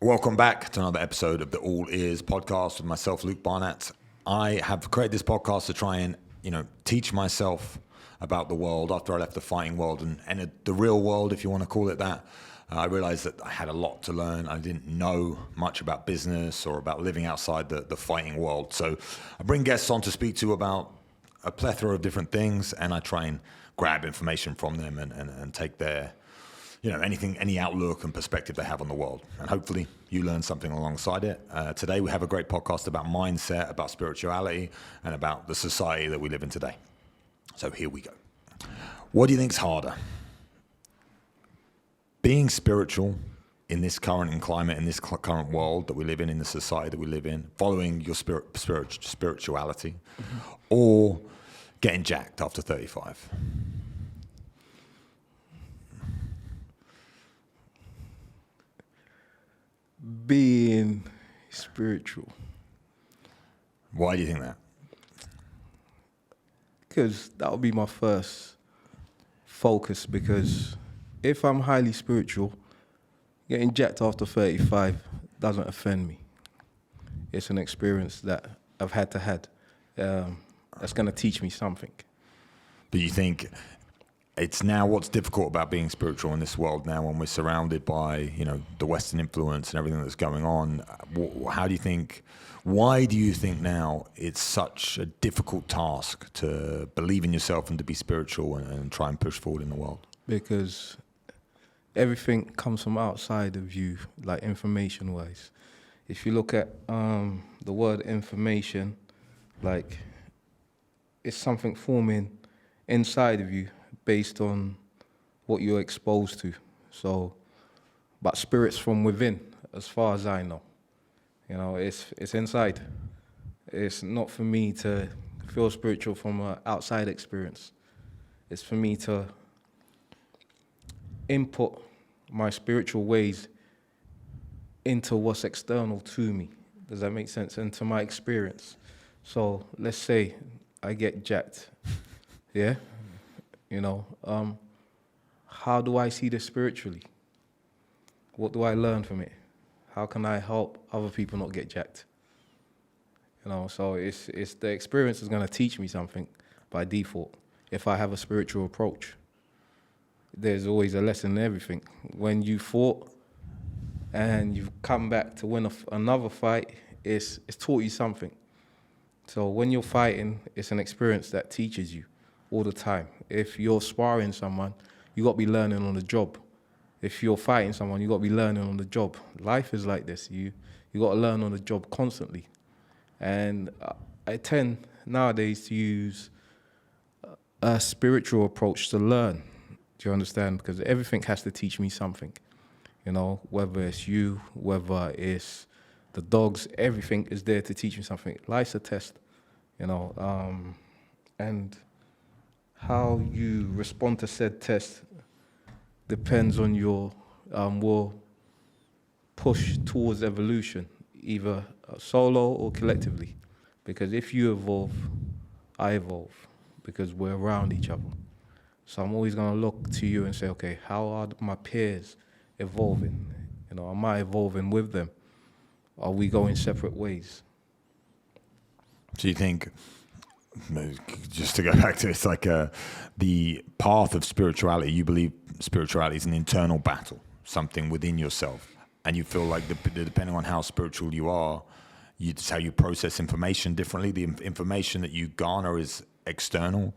Welcome back to another episode of the All Ears podcast with myself, Luke Barnatt. I have created this podcast to try and, teach myself about the world after I left the fighting world and the real world, if you want to call it that. I realized that I had a lot to learn. I didn't know much about business or about living outside the fighting world. So I bring guests on to speak to about a plethora of different things, and I try and grab information from them and take their any outlook and perspective they have on the world. And hopefully you learn something alongside it. Today we have a great podcast about mindset, about spirituality, and about the society that we live in today. So here we go. What do you think's harder? Being spiritual in this current climate, in this current world that we live in the society that we live in, following your spirituality, or getting jacked after 35? Being spiritual. Why do you think that? Because that would be my first focus, because if I'm highly spiritual, getting jacked after 35 doesn't offend me. It's an experience that I've had that's going to teach me something. But you think it's now what's difficult about being spiritual in this world now when we're surrounded by, the Western influence and everything that's going on? Why do you think now it's such a difficult task to believe in yourself and to be spiritual and try and push forward in the world? Because everything comes from outside of you, like information-wise. If you look at the word information, like it's something forming inside of you based on what you're exposed to. So, but spirit's from within, as far as I know. It's inside. It's not for me to feel spiritual from an outside experience. It's for me to input my spiritual ways into what's external to me. Does that make sense? Into my experience. So let's say I get jacked. Yeah? How do I see this spiritually? What do I learn from it? How can I help other people not get jacked? So it's the experience is going to teach me something by default. If I have a spiritual approach, there's always a lesson in everything. When you fought and you've come back to win another fight, it's taught you something. So when you're fighting, it's an experience that teaches you all the time. If you're sparring someone, you got to be learning on the job. If you're fighting someone, you got to be learning on the job. Life is like this. You got to learn on the job constantly. And I tend nowadays to use a spiritual approach to learn. Do you understand? Because everything has to teach me something. Whether it's you, whether it's the dogs, everything is there to teach me something. Life's a test, and how you respond to said test depends on your will push towards evolution, either solo or collectively. Because if you evolve, I evolve, because we're around each other. So I'm always going to look to you and say, okay, how are my peers evolving? Am I evolving with them? Are we going separate ways? So you think, just to go back to it, it's like the path of spirituality, you believe spirituality is an internal battle, something within yourself. And you feel like depending on how spiritual you are, it's how you process information differently. The information that you garner is external,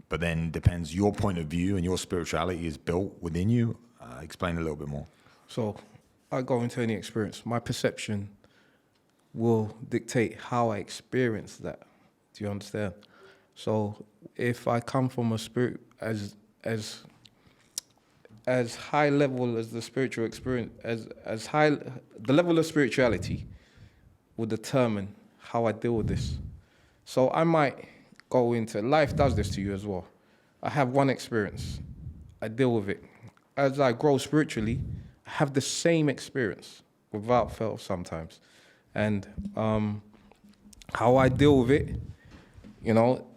but then depends your point of view and your spirituality is built within you. Explain a little bit more. So I go into any experience. My perception will dictate how I experience that. Do you understand? So if I come from a spirit as high level as the spiritual experience, as high, the level of spirituality will determine how I deal with this. So I might go into, life does this to you as well. I have one experience, I deal with it. As I grow spiritually, I have the same experience without fail sometimes. And how I deal with it,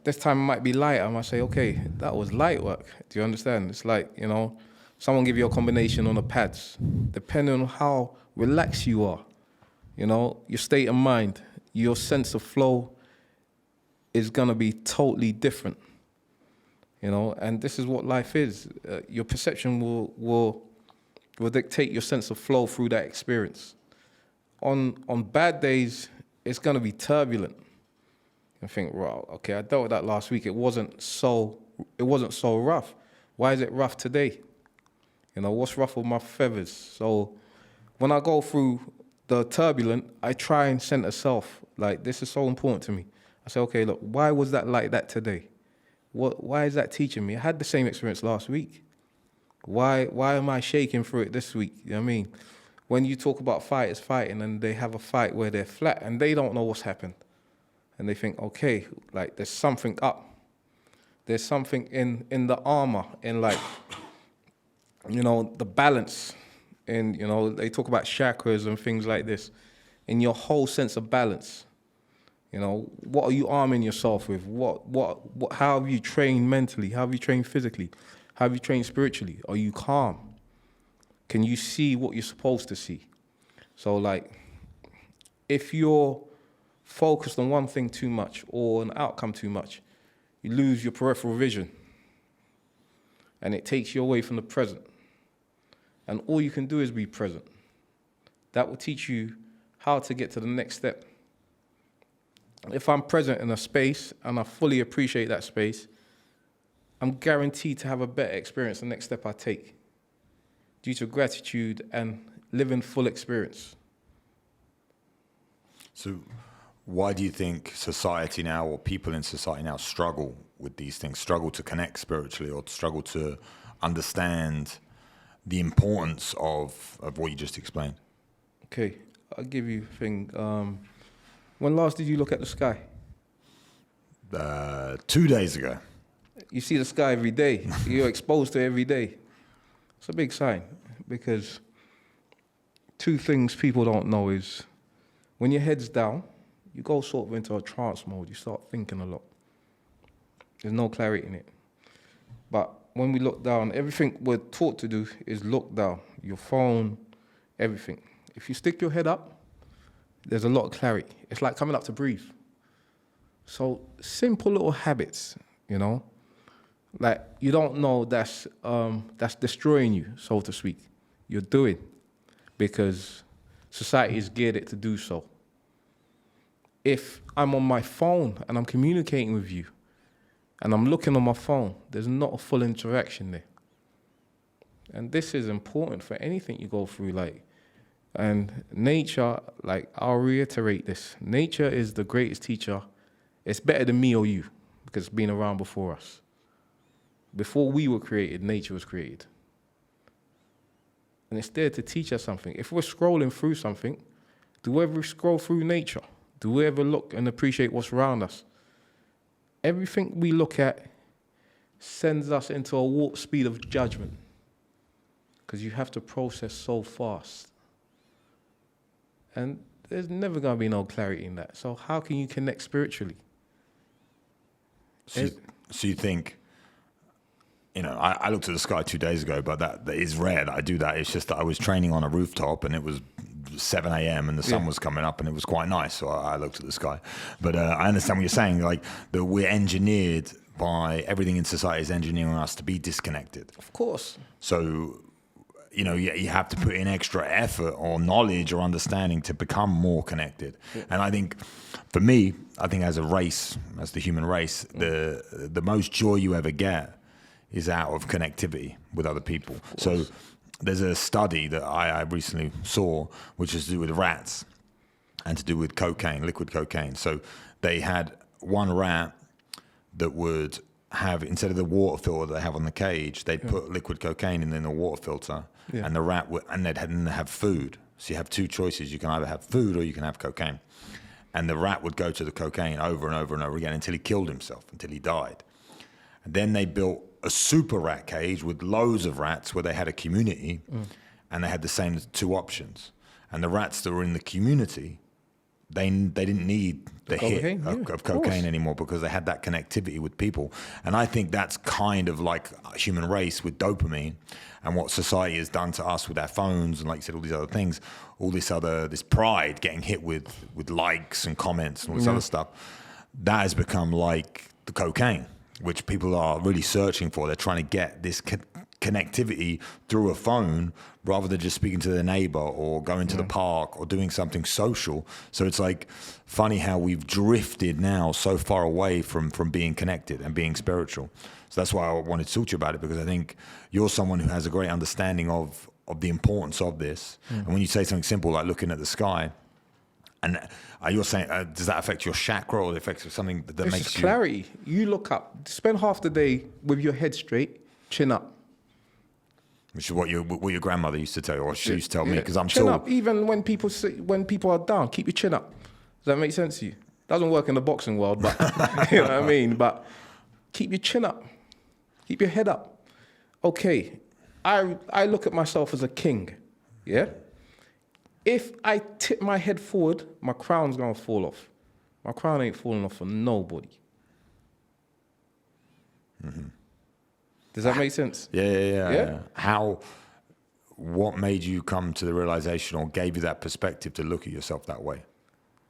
this time it might be light. I might say, okay, that was light work. Do you understand? It's like, someone give you a combination on the pads, depending on how relaxed you are, you know, your state of mind, your sense of flow is going to be totally different, you know, and this is what life is. Your perception will dictate your sense of flow through that experience. On bad days, it's going to be turbulent. I think, wow, okay, I dealt with that last week. It wasn't so rough. Why is it rough today? You know, what's ruffled my feathers? So when I go through the turbulent, I try and center self. Like, this is so important to me. I say, okay, look, why was that like that today? Why is that teaching me? I had the same experience last week. Why am I shaking through it this week? You know what I mean? When you talk about fighters fighting and they have a fight where they're flat and they don't know what's happened. And they think, okay, like there's something up. There's something in the armor, in like, you know, the balance. And, you know, they talk about chakras and things like this. In your whole sense of balance. You know, what are you arming yourself with? How have you trained mentally? How have you trained physically? How have you trained spiritually? Are you calm? Can you see what you're supposed to see? So, like, if you're focused on one thing too much or an outcome too much, you lose your peripheral vision. And it takes you away from the present. And all you can do is be present. That will teach you how to get to the next step. If I'm present in a space and I fully appreciate that space, I'm guaranteed to have a better experience the next step I take due to gratitude and living full experience. So why do you think society now, or people in society now, struggle with these things, struggle to connect spiritually, or struggle to understand the importance of what you just explained? Okay, I'll give you a thing. When last did you look at the sky? 2 days ago. You see the sky every day. You're exposed to it every day. It's a big sign, because two things people don't know is when your head's down, you go sort of into a trance mode. You start thinking a lot. There's no clarity in it. But when we look down, everything we're taught to do is look down. Your phone, everything. If you stick your head up, there's a lot of clarity. It's like coming up to breathe. So simple little habits, you know, like you don't know that's destroying you, so to speak. You're doing because society has geared it to do so. If I'm on my phone and I'm communicating with you and I'm looking on my phone, there's not a full interaction there. And this is important for anything you go through, like, and nature, like, I'll reiterate this. Nature is the greatest teacher. It's better than me or you because it's been around before us. Before we were created, nature was created. And it's there to teach us something. If we're scrolling through something, do we ever scroll through nature? Do we ever look and appreciate what's around us? Everything we look at sends us into a warp speed of judgment because you have to process so fast. And there's never going to be no clarity in that. So how can you connect spiritually? So you think, you know, I looked at the sky 2 days ago, but that is rare that I do that. It's just that I was training on a rooftop and it was 7 a.m. and the sun was coming up and it was quite nice. So I looked at the sky. But I understand what you're saying, like that we're engineered by, everything in society is engineering us to be disconnected. Of course. So, you know, you have to put in extra effort or knowledge or understanding to become more connected. Yeah. And I think, for me, I think as a race, as the human race, the most joy you ever get is out of connectivity with other people. So there's a study that I recently saw, which is to do with rats and to do with cocaine, liquid cocaine. So they had one rat that would have, instead of the water filter they have on the cage, they'd put liquid cocaine in the water filter, and the rat would, and they'd have food. So you have two choices. You can either have food or you can have cocaine. And the rat would go to the cocaine over and over and over again until he killed himself, until he died. And then they built a super rat cage with loads of rats where they had a community, and they had the same two options. And the rats that were in the community, they didn't need the hit cocaine, of cocaine anymore because they had that connectivity with people. And I think that's kind of like human race with dopamine and what society has done to us with our phones and, like you said, all these other things, all this pride getting hit with likes and comments and all this other stuff. That has become like the cocaine, which people are really searching for. They're trying to get this connectivity through a phone rather than just speaking to their neighbor or going to the park or doing something social. So it's like funny how we've drifted now so far away from being connected and being spiritual. So that's why I wanted to talk to you about it, because I think you're someone who has a great understanding of the importance of this. And when you say something simple like looking at the sky, and you're saying, does that affect your chakra, or it affects something that makes It's you... clarity. You look up, spend half the day with your head straight, chin up. Which is what your grandmother used to tell you, or she used to tell me, because I'm chin still... up. Even when people are down, keep your chin up. Does that make sense to you? Doesn't work in the boxing world, but you know what I mean? But keep your chin up. Keep your head up. Okay, I look at myself as a king, yeah? If I tip my head forward, my crown's gonna fall off. My crown ain't falling off for nobody. Does that make sense? Yeah. What made you come to the realization or gave you that perspective to look at yourself that way?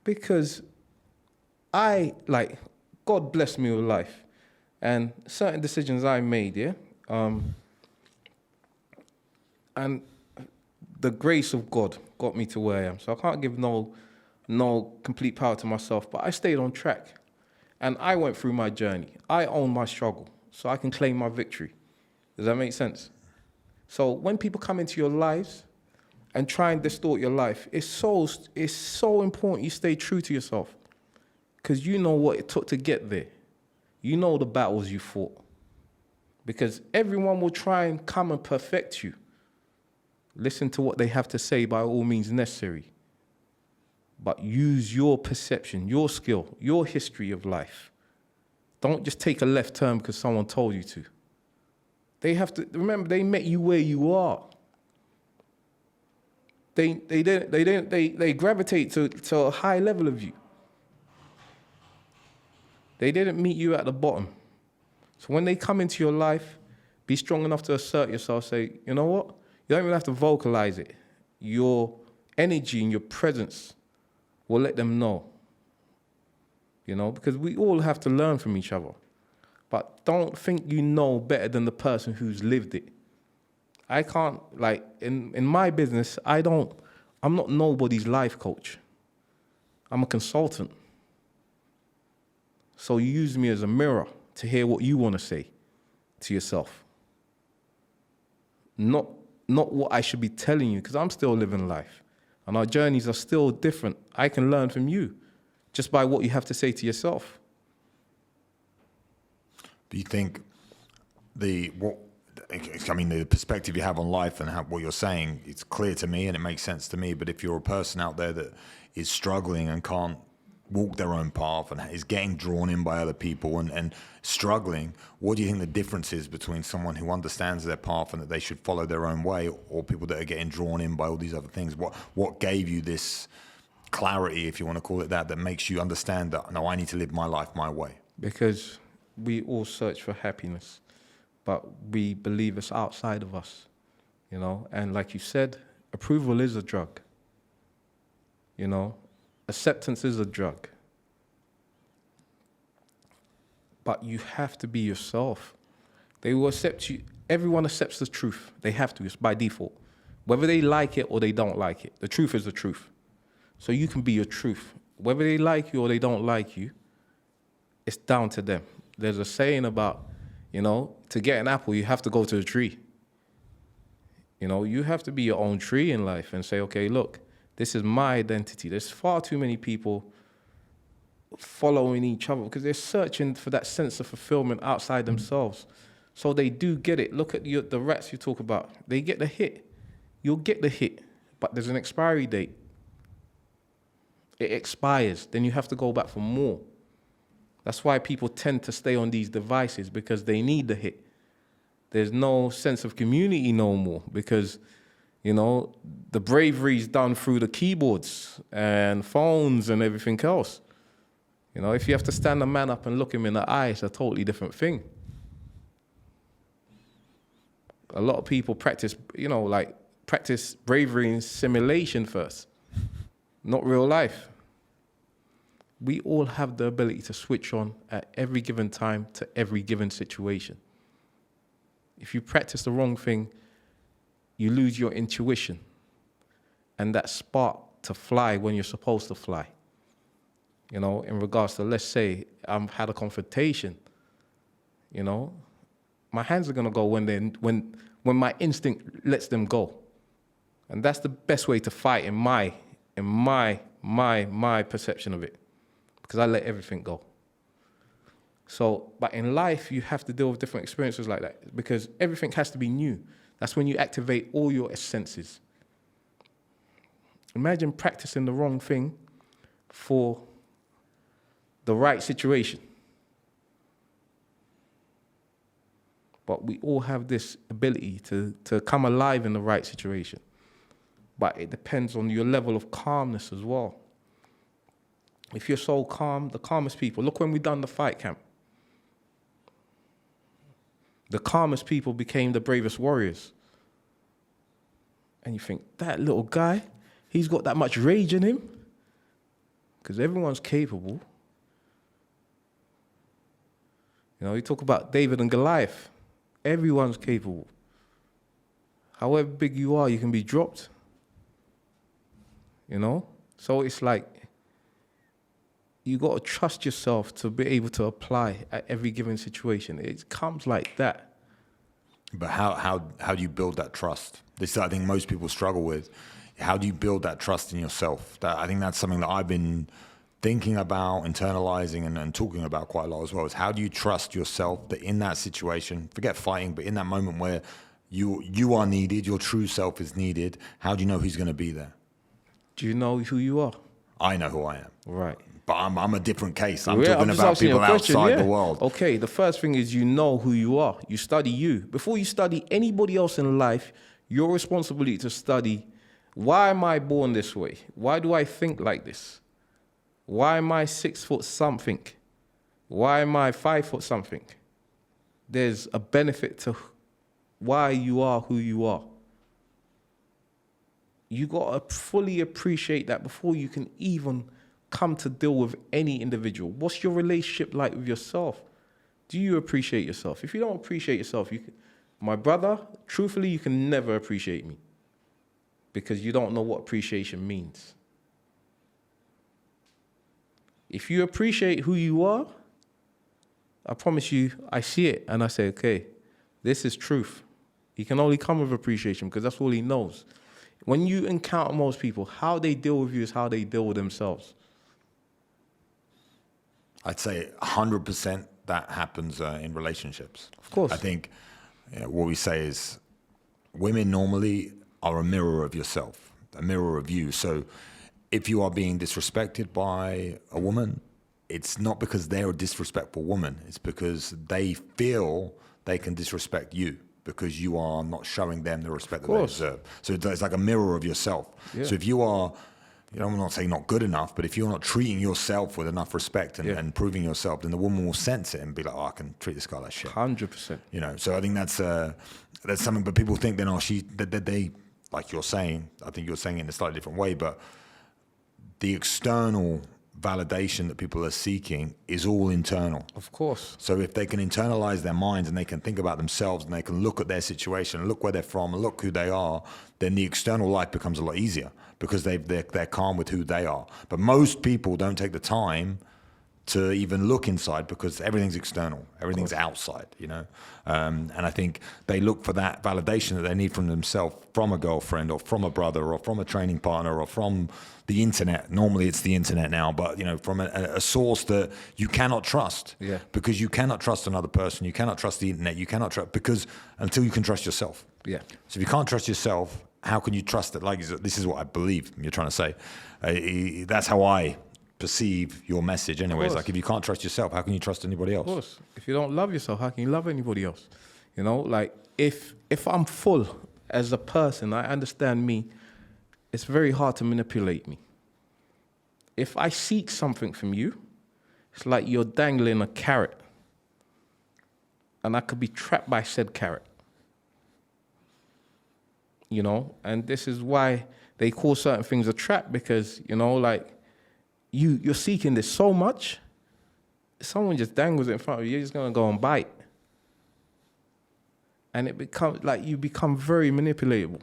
Because God blessed me with life. And certain decisions I made, yeah? And the grace of God got me to where I am. So I can't give no complete power to myself, but I stayed on track. And I went through my journey. I own my struggle, so I can claim my victory. Does that make sense? So when people come into your lives and try and distort your life, it's so important you stay true to yourself, because you know what it took to get there. You know the battles you fought, because everyone will try and come and perfect you. Listen to what they have to say by all means necessary, but use your perception, your skill, your history of life. Don't just take a left turn because someone told you to. They have to remember they met you where you are. They gravitate to a high level of you. They didn't meet you at the bottom. So when they come into your life, be strong enough to assert yourself. Say, you know what? You don't even have to vocalize it. Your energy and your presence will let them know. You know, because we all have to learn from each other. But don't think you know better than the person who's lived it. I can't, like, in my business, I'm not nobody's life coach. I'm a consultant. So you use me as a mirror to hear what you want to say to yourself. Not what I should be telling you, because I'm still living life. And our journeys are still different. I can learn from you just by what you have to say to yourself. Do you think the perspective you have on life and what you're saying, it's clear to me and it makes sense to me, but if you're a person out there that is struggling and can't walk their own path and is getting drawn in by other people and struggling, what do you think the difference is between someone who understands their path and that they should follow their own way, or people that are getting drawn in by all these other things? What gave you this clarity, if you want to call it that makes you understand that, no, I need to live my life my way? Because we all search for happiness, but we believe it's outside of us, you know? And like you said, approval is a drug, you know? Acceptance is a drug. But you have to be yourself. They will accept you. Everyone accepts the truth. They have to, it's by default. Whether they like it or they don't like it, the truth is the truth. So you can be your truth. Whether they like you or they don't like you, it's down to them. There's a saying about, you know, to get an apple, you have to go to the tree. You know, you have to be your own tree in life and say, okay, look, this is my identity. There's far too many people following each other because they're searching for that sense of fulfillment outside themselves. So they do get it. Look at the rats you talk about. They get the hit. You'll get the hit, but there's an expiry date. It expires. Then you have to go back for more. That's why people tend to stay on these devices, because they need the hit. There's no sense of community no more, because You know, the bravery is done through the keyboards and phones and everything else. You know, if you have to stand a man up and look him in the eye, it's a totally different thing. A lot of people practice bravery in simulation first, not real life. We all have the ability to switch on at every given time to every given situation. If you practice the wrong thing, you lose your intuition and that spark to fly when you're supposed to fly. You know, in regards to, let's say I've had a confrontation, you know, my hands are gonna go when my instinct lets them go. And that's the best way to fight in my perception of it. Because I let everything go. So, but in life, you have to deal with different experiences like that because everything has to be new. That's when you activate all your senses. Imagine practicing the wrong thing for the right situation. But we all have this ability to come alive in the right situation. But it depends on your level of calmness as well. If you're so calm, the calmest people, look when we done the fight camp. The calmest people became the bravest warriors. And you think, that little guy, he's got that much rage in him? Because everyone's capable. You know, you talk about David and Goliath. Everyone's capable. However big you are, you can be dropped. You know? So it's like, you got to trust yourself to be able to apply at every given situation. It comes like that. But how do you build that trust? This I think most people struggle with. How do you build that trust in yourself? I think that's something that I've been thinking about, internalizing, and talking about quite a lot as well. Is how do you trust yourself that in that situation, forget fighting, but in that moment where you are needed, your true self is needed, how do you know who's going to be there? Do you know who you are? I know who I am. Right. But I'm a different case. I'm talking about people outside the world. Okay, the first thing is you know who you are. You study you. Before you study anybody else in life, your responsibility to study, why am I born this way? Why do I think like this? Why am I 6 foot something? Why am I 5 foot something? There's a benefit to why you are who you are. You got to fully appreciate that before you can even come to deal with any individual. What's your relationship like with yourself? Do you appreciate yourself? If you don't appreciate yourself, my brother, truthfully, you can never appreciate me because you don't know what appreciation means. If you appreciate who you are, I promise you, I see it and I say, okay, this is truth. He can only come with appreciation because that's all he knows. When you encounter most people, how they deal with you is how they deal with themselves. I'd say 100% that happens in relationships. Of course. I think what we say is women normally are a mirror of yourself, a mirror of you. So if you are being disrespected by a woman, it's not because they're a disrespectful woman. It's because they feel they can disrespect you because you are not showing them the respect that they deserve. So it's like a mirror of yourself. Yeah. So if you are, I'm not saying not good enough, but if you're not treating yourself with enough respect and proving yourself, then the woman will sense it and be like, oh, I can treat this guy like shit. 100%. So I think that's something, but people think then, they, like you're saying, I think you're saying it in a slightly different way, but the external validation that people are seeking is all internal. Of course. So if they can internalize their minds and they can think about themselves and they can look at their situation, look where they're from and look who they are, then the external life becomes a lot easier because they're calm with who they are. But most people don't take the time to even look inside because everything's external, everything's outside, and I think they look for that validation that they need from themselves, from a girlfriend or from a brother or from a training partner or from the internet. Normally it's the internet now, but from a source that you cannot trust, because you cannot trust another person, you cannot trust the internet, you cannot trust, because until you can trust yourself. So if you can't trust yourself, how can you trust it? Like, this is what I believe you're trying to say. That's how I perceive your message anyways. Like, if you can't trust yourself, how can you trust anybody else? Of course. If you don't love yourself, how can you love anybody else? Like, if I'm full as a person, I understand me. It's very hard to manipulate me. If I seek something from you, it's like you're dangling a carrot, and I could be trapped by said carrot. You know, and this is why they call certain things a trap, because, you know, like you're seeking this so much, someone just dangles it in front of you, you're just gonna go and bite. And it becomes like you become very manipulatable,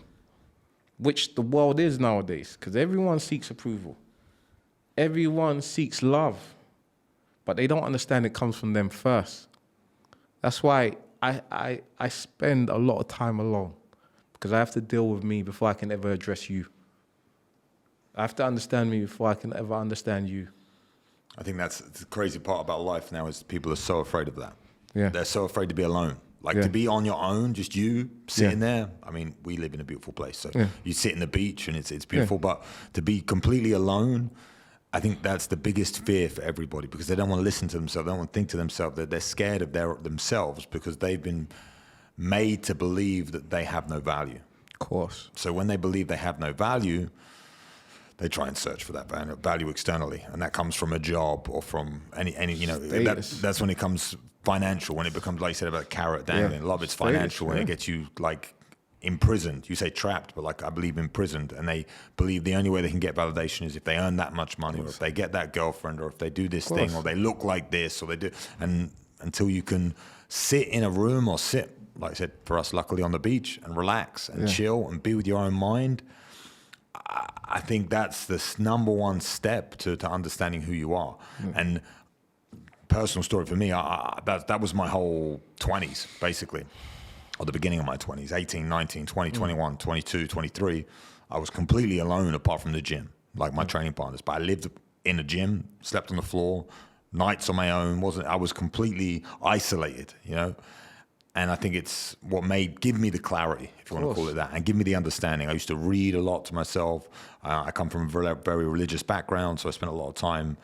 which the world is nowadays, because everyone seeks approval. Everyone seeks love, but they don't understand it comes from them first. That's why I spend a lot of time alone, because I have to deal with me before I can ever address you. I have to understand me before I can ever understand you. I think that's the crazy part about life now is people are so afraid of that. Yeah. They're so afraid to be alone. Like to be on your own, just you sitting there. I mean, we live in a beautiful place, so you sit in the beach and it's beautiful. But to be completely alone, I think that's the biggest fear for everybody, because they don't want to listen to themselves. They don't want to think to themselves. That they're scared of themselves because they've been made to believe that they have no value. Of course. So when they believe they have no value, they try and search for that value externally, and that comes from a job or from any you know. That's when it comes financial. When it becomes, like you said about carrot dangling. Love, it's financial when it gets you like imprisoned. You say trapped, but like I believe imprisoned, and they believe the only way they can get validation is if they earn that much money, or if they get that girlfriend, or if they do this thing, or they look like this, or they do. And until you can sit in a room or sit, like I said, for us, luckily on the beach and relax and chill and be with your own mind, I think that's the number one step to understanding who you are. And personal story for me, that was my whole 20s, basically, or the beginning of my 20s, 18, 19, 20, 21, 22, 23. I was completely alone apart from the gym, like my training partners. But I lived in a gym, slept on the floor, nights on my own. I was completely isolated, you know? And I think it's what give me the clarity, if you want to call it that, and give me the understanding. I used to read a lot to myself. I come from a very, very religious background, so I spent a lot of time,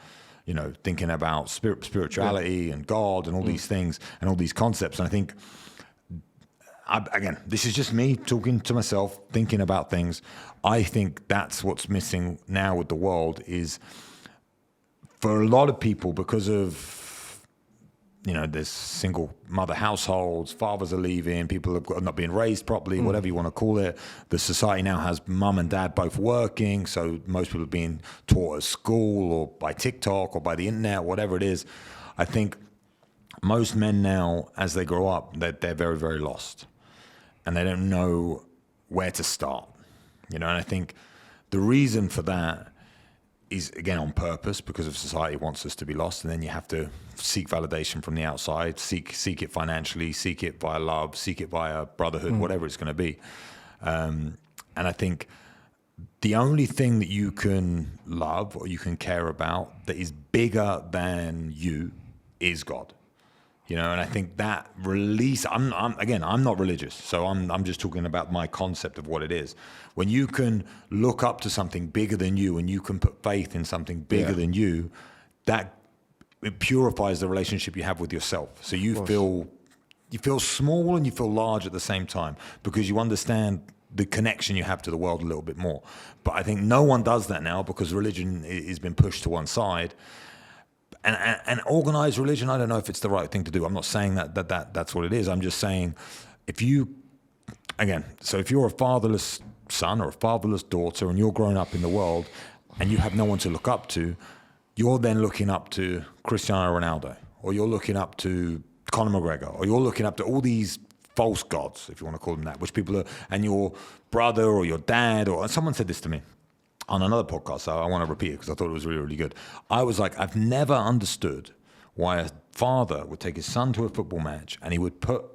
you know, thinking about spirituality and God and all these things and all these concepts. And I think, again, this is just me talking to myself, thinking about things. I think that's what's missing now with the world is, for a lot of people, because of, you know, there's single mother households, fathers are leaving, people are not being raised properly, whatever you want to call it. The society now has mum and dad both working, so most people are being taught at school or by TikTok or by the internet, whatever it is. I think most men now, as they grow up, they're very, very lost, and they don't know where to start. You know, and I think the reason for that is, again, on purpose, because of society wants us to be lost, and then you have to seek validation from the outside, seek it financially, seek it via love, seek it via brotherhood, whatever it's going to be. And I think the only thing that you can love or you can care about that is bigger than you is God. You know, and I think that release, I'm not religious, so I'm just talking about my concept of what it is. When you can look up to something bigger than you and you can put faith in something bigger than you, it purifies the relationship you have with yourself. So you feel small and you feel large at the same time, because you understand the connection you have to the world a little bit more. But I think no one does that now, because religion has been pushed to one side. And organized religion, I don't know if it's the right thing to do. I'm not saying that's what it is. I'm just saying, if you're a fatherless son or a fatherless daughter and you're growing up in the world and you have no one to look up to, you're then looking up to Cristiano Ronaldo, or you're looking up to Conor McGregor, or you're looking up to all these false gods, if you want to call them that, which people are, and your brother or your dad, or someone said this to me on another podcast, so I want to repeat it because I thought it was really, really good. I was like, I've never understood why a father would take his son to a football match and he would put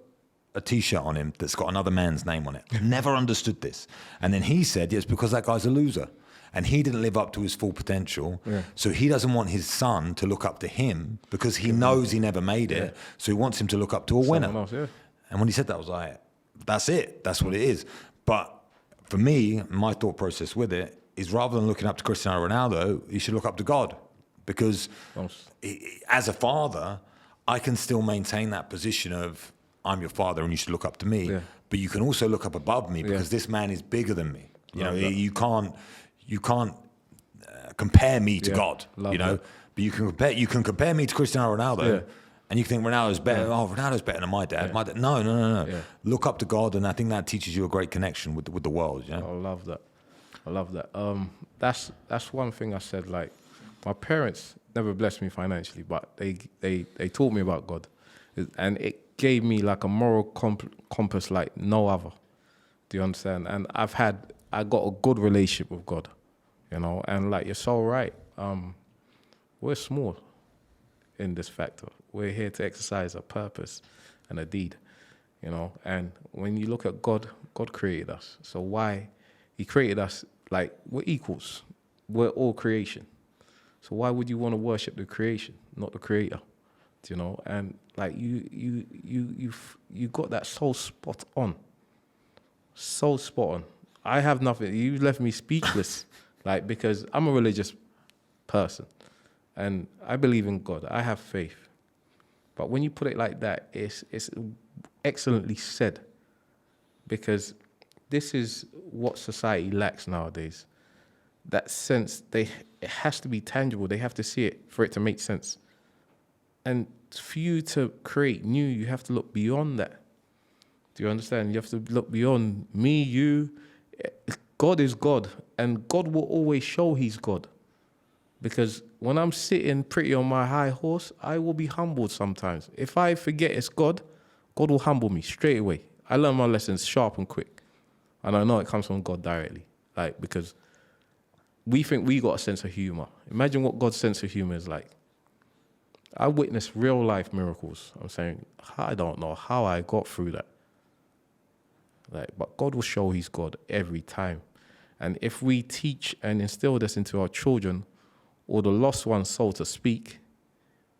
a T-shirt on him that's got another man's name on it. Never understood this. And then he said, it's because that guy's a loser. And he didn't live up to his full potential. Yeah. So he doesn't want his son to look up to him because he knows he never made it. Yeah. So he wants him to look up to a winner. Else, yeah. And when he said that, I was like, that's it. That's what it is. But for me, my thought process with it is, rather than looking up to Cristiano Ronaldo, you should look up to God. Because as a father, I can still maintain that position of I'm your father and you should look up to me. Yeah. But you can also look up above me because this man is bigger than me. You know, you can't compare me to God. Love you know, that. but you can compare me to Cristiano Ronaldo. Yeah. And you think Ronaldo's better. Oh, Ronaldo's better than my dad. Yeah. My dad. No. Yeah. Look up to God, and I think that teaches you a great connection with the world. Yeah. I love that. That's one thing I said. Like, my parents never blessed me financially, but they taught me about God, and it gave me like a moral compass like no other. Do you understand? And I got a good relationship with God, you know. And like, you're so right. We're small in this factor. We're here to exercise a purpose and a deed, you know. And when you look at God, God created us. So why? He created us like we're equals. We're all creation. So why would you want to worship the creation, not the creator? Do you know? And like you got that so spot on. So spot on. I have nothing. You left me speechless, like, because I'm a religious person and I believe in God. I have faith. But when you put it like that, it's excellently said, because this is what society lacks nowadays. That sense, it has to be tangible. They have to see it for it to make sense. And for you to create new, you have to look beyond that. Do you understand? You have to look beyond me, you. God is God, and God will always show he's God. Because when I'm sitting pretty on my high horse, I will be humbled sometimes. If I forget it's God, God will humble me straight away. I learn my lessons sharp and quick. And I know it comes from God directly. Like, because we think we got a sense of humor. Imagine what God's sense of humor is like. I witnessed real life miracles. I'm saying, I don't know how I got through that. Like, but God will show he's God every time. And if we teach and instill this into our children, or the lost one, so to speak,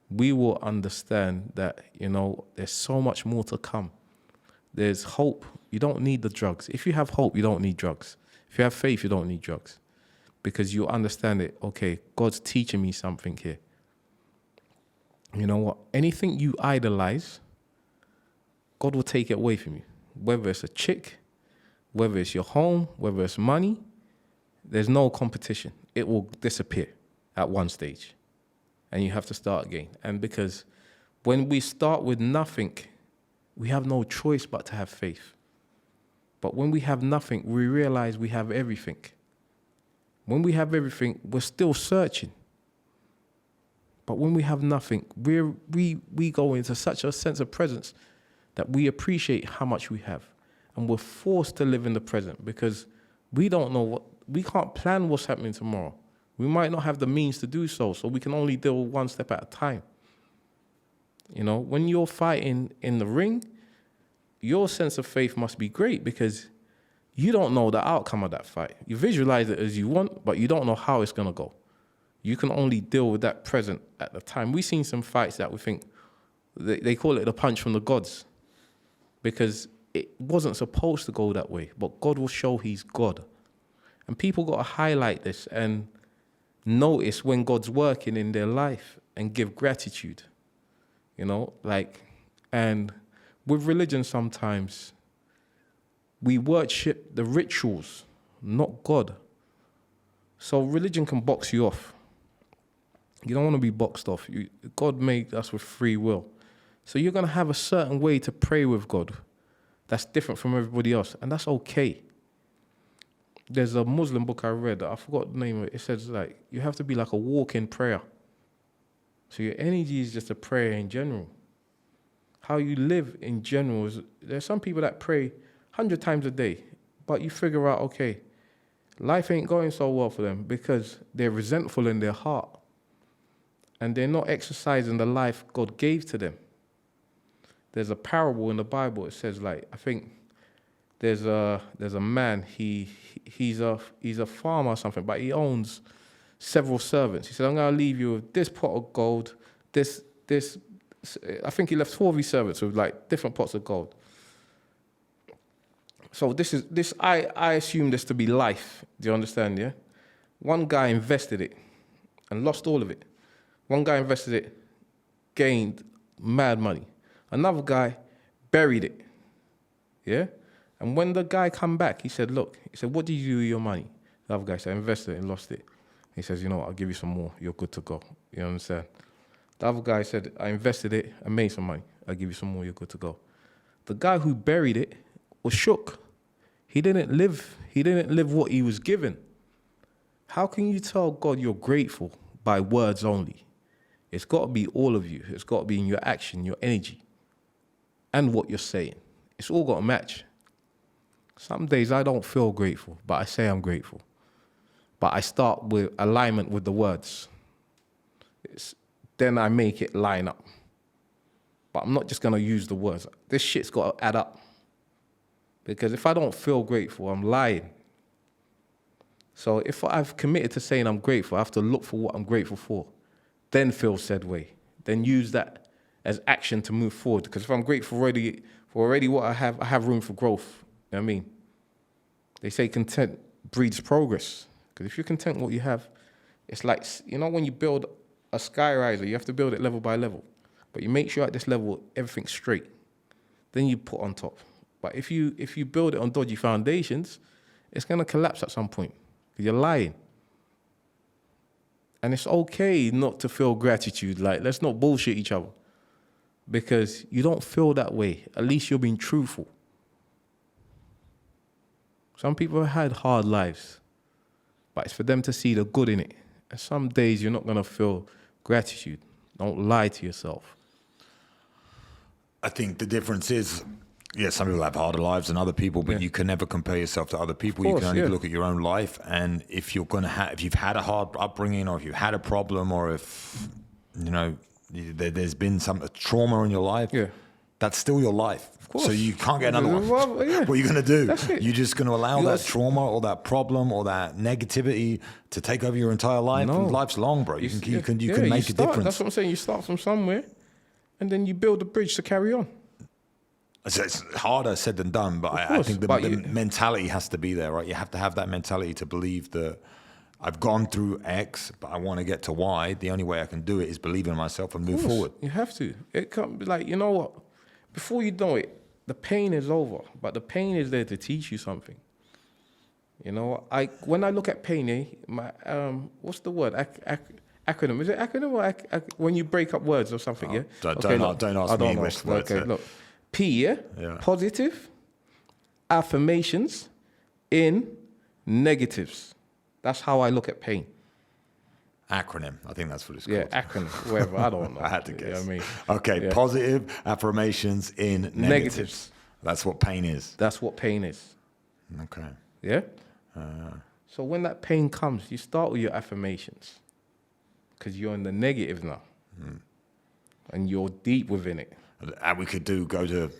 we will understand that, you know, there's so much more to come. There's hope. You don't need the drugs. If you have hope, you don't need drugs. If you have faith, you don't need drugs. Because you understand it, okay, God's teaching me something here. You know what? Anything you idolize, God will take it away from you. Whether it's a chick, whether it's your home, whether it's money, there's no competition. It will disappear at one stage. And you have to start again. And because when we start with nothing, we have no choice but to have faith. But when we have nothing, we realize we have everything. When we have everything, we're still searching. But when we have nothing, we go into such a sense of presence that we appreciate how much we have. And we're forced to live in the present because we don't know we can't plan what's happening tomorrow. We might not have the means to do so, so we can only deal one step at a time. You know, when you're fighting in the ring, your sense of faith must be great because you don't know the outcome of that fight. You visualize it as you want, but you don't know how it's going to go. You can only deal with that present at the time. We've seen some fights that we think, they call it the punch from the gods, because it wasn't supposed to go that way, but God will show he's God. And people got to highlight this and notice when God's working in their life and give gratitude, you know, like, and with religion sometimes we worship the rituals, not God. So religion can box you off. You don't want to be boxed off. God made us with free will. So you're going to have a certain way to pray with God that's different from everybody else, and that's okay. There's a Muslim book I read, I forgot the name of it. It says, like, you have to be like a walk-in prayer. So your energy is just a prayer in general. How you live in general is, there's some people that pray 100 times a day, but you figure out, okay, life ain't going so well for them because they're resentful in their heart and they're not exercising the life God gave to them. There's a parable in the Bible. It says, like, I think there's a man, he's a farmer or something, but he owns several servants. He said, I'm going to leave you with this pot of gold, this. I think he left 4 of his servants with like different pots of gold. So I assume this to be life. Do you understand, yeah? One guy invested it and lost all of it. One guy invested it, gained mad money. Another guy buried it. Yeah? And when the guy come back, he said, look, what did you do with your money? The other guy said, I invested it and lost it. He says, you know what, I'll give you some more. You're good to go. You understand? The other guy said, I invested it and made some money. I'll give you some more. You're good to go. The guy who buried it was shook. He didn't live what he was given. How can you tell God you're grateful by words only? It's got to be all of you. It's got to be in your action, your energy, and what you're saying. It's all got to match. Some days I don't feel grateful, but I say I'm grateful. But I start with alignment with the words. Then I make it line up. But I'm not just going to use the words. This shit's got to add up. Because if I don't feel grateful, I'm lying. So if I've committed to saying I'm grateful, I have to look for what I'm grateful for. Then feel said way. Then use that as action to move forward. Because if I'm grateful for already what I have room for growth. You know what I mean? They say content breeds progress. Because if you're content with what you have, it's like, you know, when you build a skyriser, you have to build it level by level. But you make sure at this level, everything's straight. Then you put on top. But if you build it on dodgy foundations, it's going to collapse at some point. You're lying. And it's okay not to feel gratitude. Like, let's not bullshit each other. Because you don't feel that way. At least you're being truthful. Some people have had hard lives. But it's for them to see the good in it. And some days you're not going to feel gratitude. Don't lie to yourself. I think the difference is, yeah, some people have harder lives than other people, but you can never compare yourself to other people. You can only look at your own life. And if you're going to if you've had a hard upbringing, or if you've had a problem, or if, you know, there's been some trauma in your life, that's still your life. Of course. So you can't get another one. What are you going to do? You're just going to allow that trauma or that problem or that negativity to take over your entire life? No. And life's long, bro. You can make a difference. That's what I'm saying. You start from somewhere and then you build a bridge to carry on. It's harder said than done, but I think the mentality has to be there, right? You have to have that mentality to believe that I've gone through X, but I want to get to Y. The only way I can do it is believe in myself and move forward. You have to. It can't be like, you know what? Before you know it, the pain is over, but the pain is there to teach you something. You know, when I look at pain, what's the word? Acronym. Is it acronym or when you break up words or something? Yeah. Don't ask me English words. Okay, look. P, positive affirmations in negatives. That's how I look at pain. Acronym. I think that's what it's called. Yeah, acronym. Whatever. I don't know. I had to guess. You know what I mean? Okay, positive affirmations in negatives. That's what pain is. That's what pain is. Okay. Yeah? So when that pain comes, you start with your affirmations. Because you're in the negative now. And you're deep within it. And we could go to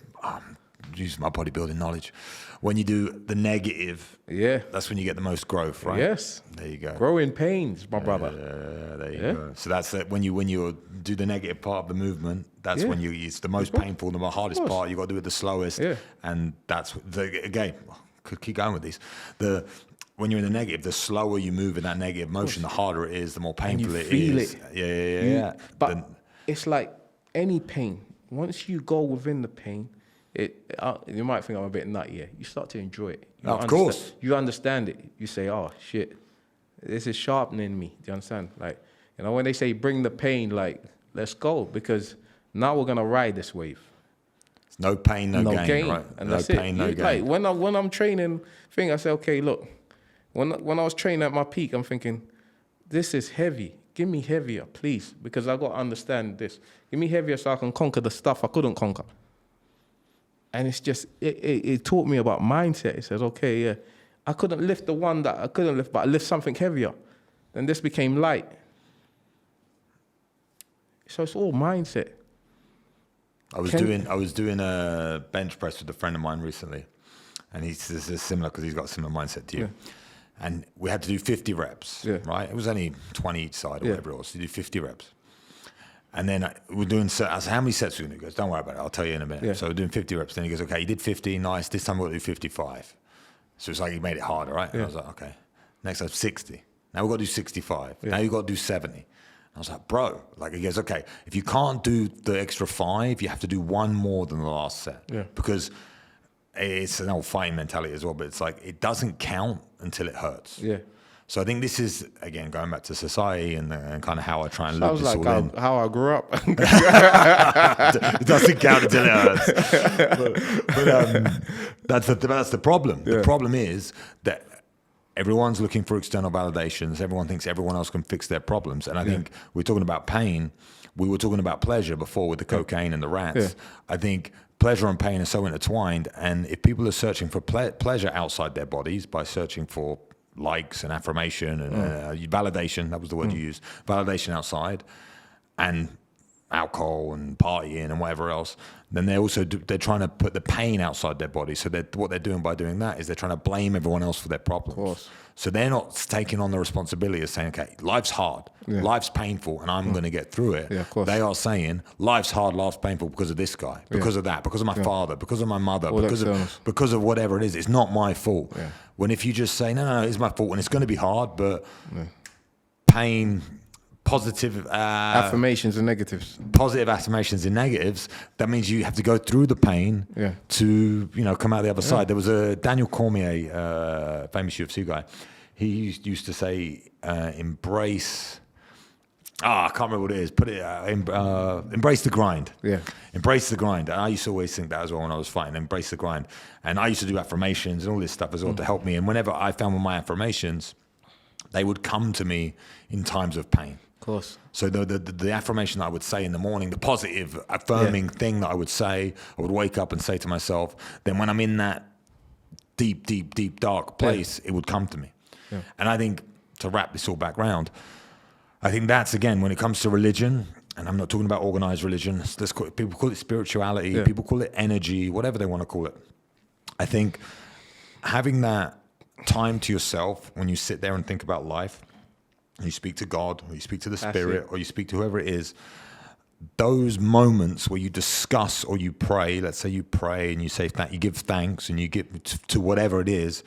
use my bodybuilding knowledge. When you do the negative, that's when you get the most growth, right? Yes. There you go. Growing pains, my brother. There you go. So that's it. When you do the negative part of the movement, that's when it's the most painful, the hardest part. You got to do it the slowest, and that's again. Could keep going with these. When you're in the negative, the slower you move in that negative motion, the harder it is, the more painful it is. Yeah. But it's like any pain. Once you go within the pain, you might think I'm a bit nutty here. You start to enjoy it. Of course. You understand it. You say, oh, shit, this is sharpening me. Do you understand? Like, you know, when they say bring the pain, like, let's go. Because now we're going to ride this wave. It's no pain, no gain. Right? And no that's pain, it. no gain. Like, when I'm training, I say, okay, look, when I was training at my peak, I'm thinking, this is heavy. Give me heavier, please, because I got to understand this. Give me heavier so I can conquer the stuff I couldn't conquer. And it's just, it taught me about mindset. It says, okay, I couldn't lift the one that I couldn't lift, but I lift something heavier. Then this became light. So it's all mindset. I was doing a bench press with a friend of mine recently, and this is similar because he's got a similar mindset to you. And we had to do 50 reps, right? It was only 20 each side or whatever it was. So you do 50 reps. And then we're doing, I said, how many sets are we going to do? He goes, don't worry about it. I'll tell you in a minute. So we're doing 50 reps. Then he goes, okay, you did 50. Nice. This time we'll do 55. So it's like he made it harder, right? And I was like, okay. Next up, 60. Now we've got to do 65. Now you've got to do 70. I was like, bro, like, he goes, okay, if you can't do the extra 5, you have to do one more than the last set. Yeah. Because it's an old fighting mentality as well, but it's like, it doesn't count until it hurts. Yeah. So I think this is, again, going back to society and kind of how I try and loop Sounds this like all in. how I grew up. It doesn't count until it hurts. But that's the problem. Yeah. The problem is that everyone's looking for external validations. Everyone thinks everyone else can fix their problems. And I think we're talking about pain. We were talking about pleasure before with the cocaine and the rats. Yeah. I think pleasure and pain are so intertwined. And if people are searching for pleasure outside their bodies by searching for likes and affirmation and validation, that was the word you used, validation outside, and alcohol and partying and whatever else, then they're trying to put the pain outside their body. So what they're doing by doing that is they're trying to blame everyone else for their problems. Of course. So they're not taking on the responsibility of saying, okay, life's hard, life's painful, and I'm going to get through it. Yeah, of course. They are saying, life's hard, life's painful because of this guy, because of that, because of my father, because of my mother, because of whatever it is. It's not my fault. Yeah. When if you just say, no, it's my fault, and it's going to be hard, but pain, positive Affirmations and negatives. positive affirmations and negatives, that means you have to go through the pain to, come out the other side. There was a Daniel Cormier, famous UFC guy. He used to say, embrace. I can't remember what it is. Embrace the grind. Yeah. Embrace the grind. And I used to always think that as well when I was fighting. Embrace the grind. And I used to do affirmations and all this stuff as well to help me. And whenever I found with my affirmations, they would come to me in times of pain. Of course. So the affirmation that I would say in the morning, the positive, affirming thing that I would say, I would wake up and say to myself, then when I'm in that deep, deep, deep, dark place, it would come to me. Yeah. And I think, to wrap this all back round, I think that's, again, when it comes to religion, and I'm not talking about organized religion, people call it spirituality, people call it energy, whatever they want to call it. I think having that time to yourself when you sit there and think about life, and you speak to God, or you speak to the Spirit, or you speak to whoever it is, those moments where you discuss or you pray, let's say you pray and you say you give thanks and you give to whatever it is,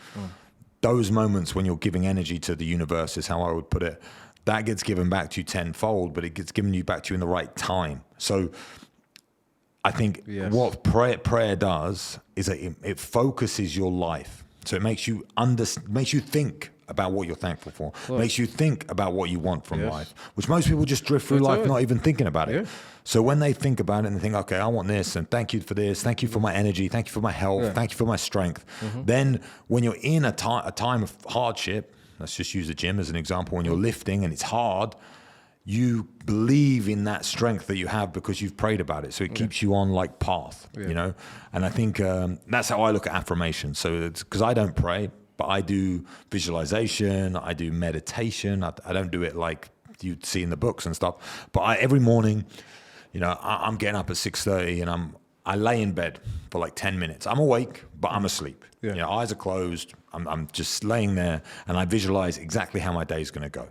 those moments when you're giving energy to the universe is how I would put it. That gets given back to you tenfold, but it gets given you back to you in the right time. So I think what prayer does is that it focuses your life. So it makes you think about what you're thankful for, makes you think about what you want from life, which most people just drift through life not even thinking about it. So when they think about it and they think, okay, I want this, and thank you for this, thank you for my energy, thank you for my health, thank you for my strength. Then when you're in a time of hardship, let's just use the gym as an example, when you're lifting and it's hard, you believe in that strength that you have because you've prayed about it. So it keeps you on like path, And I think that's how I look at affirmation. So it's because I don't pray, but I do visualization, I do meditation. I don't do it like you'd see in the books and stuff. But every morning, I'm getting up at 6:30 and I lay in bed for like 10 minutes. I'm awake, but I'm asleep. Eyes are closed. I'm just laying there and I visualize exactly how my day is going to go.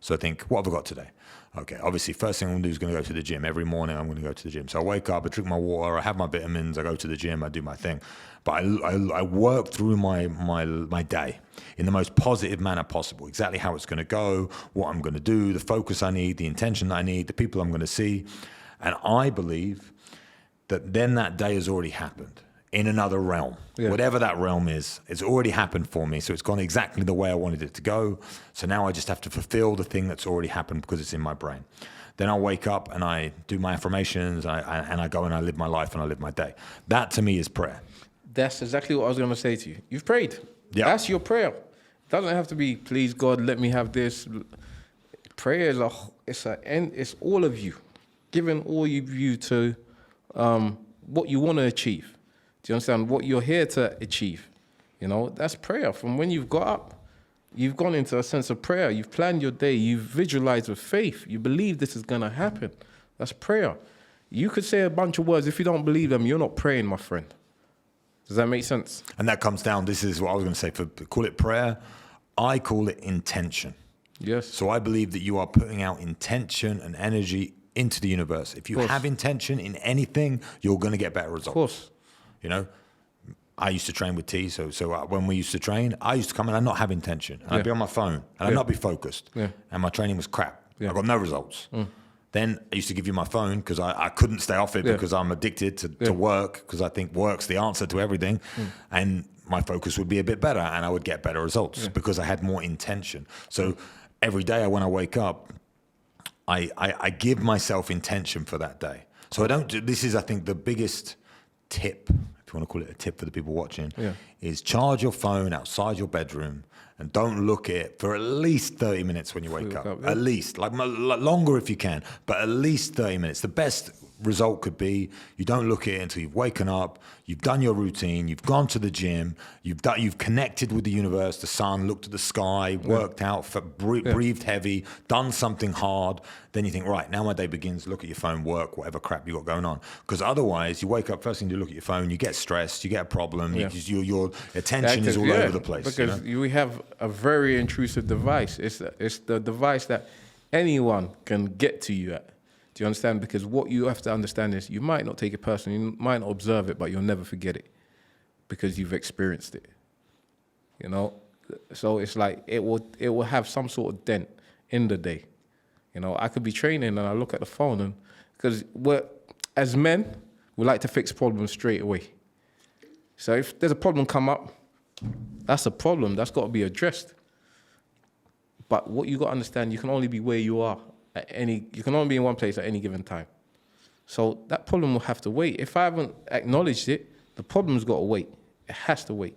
So I think, what have I got today? Okay, obviously, first thing I'm going to do is going to go to the gym. Every morning, I'm going to go to the gym. So I wake up, I drink my water, I have my vitamins, I go to the gym, I do my thing. But I work through my day in the most positive manner possible, exactly how it's going to go, what I'm going to do, the focus I need, the intention that I need, the people I'm going to see. And I believe that then that day has already happened in another realm. Whatever that realm is, it's already happened for me. So it's gone exactly the way I wanted it to go. So now I just have to fulfill the thing that's already happened because it's in my brain. Then I'll wake up and I do my affirmations and I go and I live my life and I live my day. That to me is prayer. That's exactly what I was going to say to you. You've prayed. Yeah. That's your prayer. It doesn't have to be, please God, let me have this. Prayer is it's all of you, giving all of you to what you want to achieve. Do you understand? What you're here to achieve. That's prayer. From when you've got up, you've gone into a sense of prayer. You've planned your day. You've visualized with faith. You believe this is going to happen. That's prayer. You could say a bunch of words. If you don't believe them, you're not praying, my friend. Does that make sense? And that comes down, this is what I was going to say, call it prayer. I call it intention. Yes. So I believe that you are putting out intention and energy into the universe. If you have intention in anything, you're going to get better results. Of course. I used to train with T, so when we used to train, I used to come in and not have intention. And I'd be on my phone, and I'd not be focused. And my training was crap. I got no results. Then I used to give you my phone because I couldn't stay off it because I'm addicted to work, because I think work's the answer to everything. And my focus would be a bit better and I would get better results because I had more intention. So every day when I wake up, I give myself intention for that day. So I don't do, this is, I think, the biggest tip, if you want to call it a tip for the people watching, is charge your phone outside your bedroom and don't look at it for at least 30 minutes when you wake up. At least, like longer if you can, but at least 30 minutes. The best result could be you don't look at it until you've woken up, you've done your routine, you've gone to the gym, you've connected with the universe, the sun, looked at the sky, worked out, breathed heavy, done something hard. Then you think, right, now my day begins, look at your phone, work, whatever crap you got going on. Because otherwise, you wake up, first thing you look at your phone, you get stressed, you get a problem, your attention is all over the place. Because we have a very intrusive device. It's the device that anyone can get to you at. Do you understand? Because what you have to understand is you might not take it personally, you might not observe it, but you'll never forget it because you've experienced it. You know? So it's like it will have some sort of dent in the day. You know, I could be training and I look at the phone, and because as men, we like to fix problems straight away. So if there's a problem come up, that's a problem. That's got to be addressed. But what you got to understand, you can only be where you are. You can only be in one place at any given time. So that problem will have to wait. If I haven't acknowledged it, the problem's got to wait. It has to wait.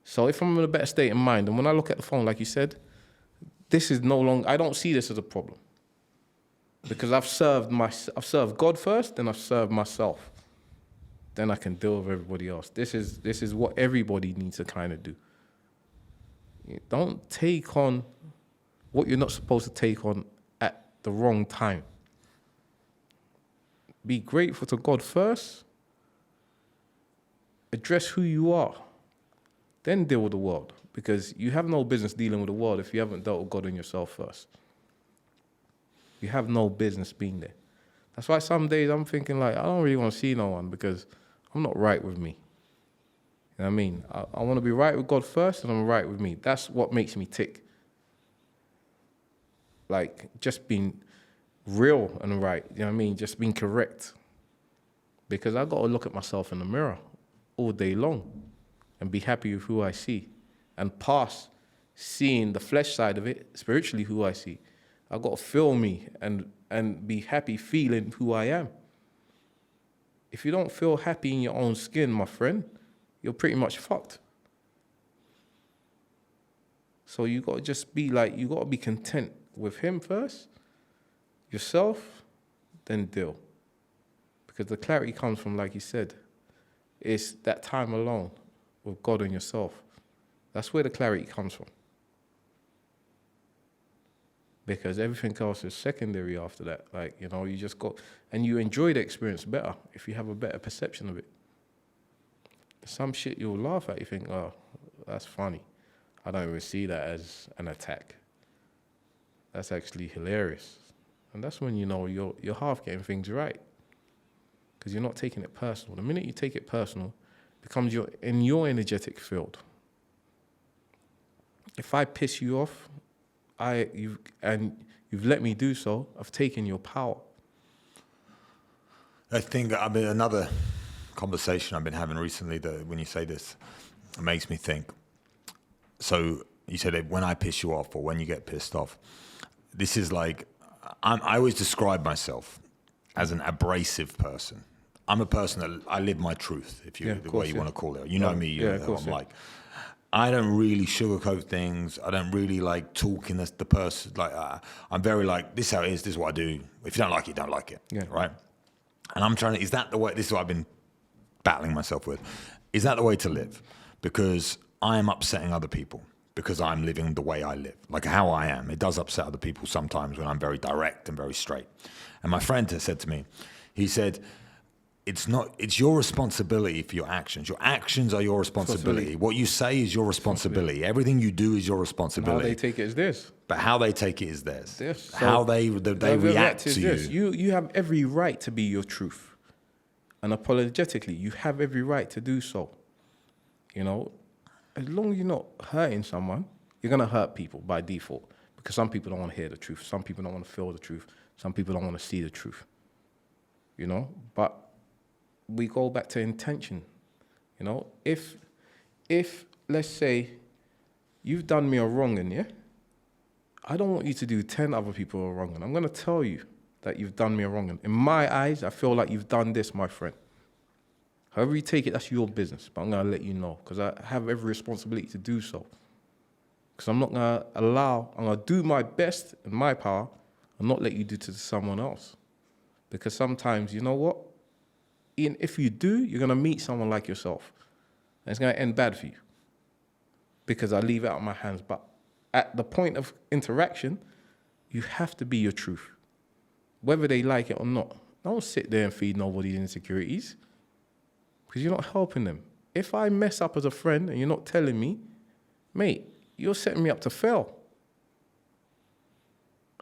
So if I'm in a better state of mind, and when I look at the phone, like you said, this is no longer, I don't see this as a problem. Because I've served God first, then I've served myself. Then I can deal with everybody else. This is what everybody needs to kind of do. Don't take on what you're not supposed to take on at the wrong time. Be grateful to God first. Address who you are. Then deal with the world. Because you have no business dealing with the world if you haven't dealt with God and yourself first. You have no business being there. That's why some days I'm thinking like, I don't really want to see no one because I'm not right with me. You know what I mean? I want to be right with God first and I'm right with me. That's what makes me tick. Like, just being real and right, you know what I mean? Just being correct. Because I got to look at myself in the mirror all day long and be happy with who I see. And past seeing the flesh side of it, spiritually who I see. I got to feel me and be happy feeling who I am. If you don't feel happy in your own skin, my friend, you're pretty much fucked. So you got to just be like, you got to be content with him first, yourself, then deal. Because the clarity comes from, like you said, it's that time alone with God and yourself. That's where the clarity comes from. Because everything else is secondary after that. Like, you know, you just got, and you enjoy the experience better if you have a better perception of it. Some shit you'll laugh at, you think, oh, that's funny. I don't even see that as an attack. That's actually hilarious. And that's when you know you're half getting things right. Because you're not taking it personal. The minute you take it personal, it becomes in your energetic field. If I piss you off, you've let me do so, I've taken your power. I think another conversation I've been having recently, that when you say this, it makes me think. So you said that when I piss you off or when you get pissed off, this is like, I always describe myself as an abrasive person. I'm a person that I live my truth, if you the way you want to call it. You know me, you know what I'm like. I don't really sugarcoat things. I don't really like talking the person. Like I'm very like, this is how it is. This is what I do. If you don't like it, don't like it. Yeah. Right. And I'm trying to. Is that the way? This is what I've been battling myself with. Is that the way to live? Because I am upsetting other people because I'm living the way I live, like how I am. It does upset other people sometimes when I'm very direct and very straight. And my friend has said to me, he said, it's your responsibility for your actions. Your actions are your responsibility. What you say is your responsibility. Everything you do is your responsibility. How they take it is this. But how they take it is theirs. This. How they react to you. You have every right to be your truth. And apologetically, you have every right to do so. You know, as long as you're not hurting someone, you're going to hurt people by default. Because some people don't want to hear the truth. Some people don't want to feel the truth. Some people don't want to see the truth. You know, but we go back to intention. You know, if let's say you've done me a wronging, yeah? I don't want you to do 10 other people a wronging. I'm going to tell you that you've done me a wronging. In my eyes, I feel like you've done this, my friend. However you take it, that's your business. But I'm going to let you know because I have every responsibility to do so. Because I'm not going to I'm going to do my best in my power and not let you do to someone else. Because sometimes, you know what? Even if you do, you're going to meet someone like yourself. And it's going to end bad for you. Because I leave it out of my hands. But at the point of interaction, you have to be your truth. Whether they like it or not. Don't sit there and feed nobody's insecurities. Because you're not helping them. If I mess up as a friend and you're not telling me, mate, you're setting me up to fail.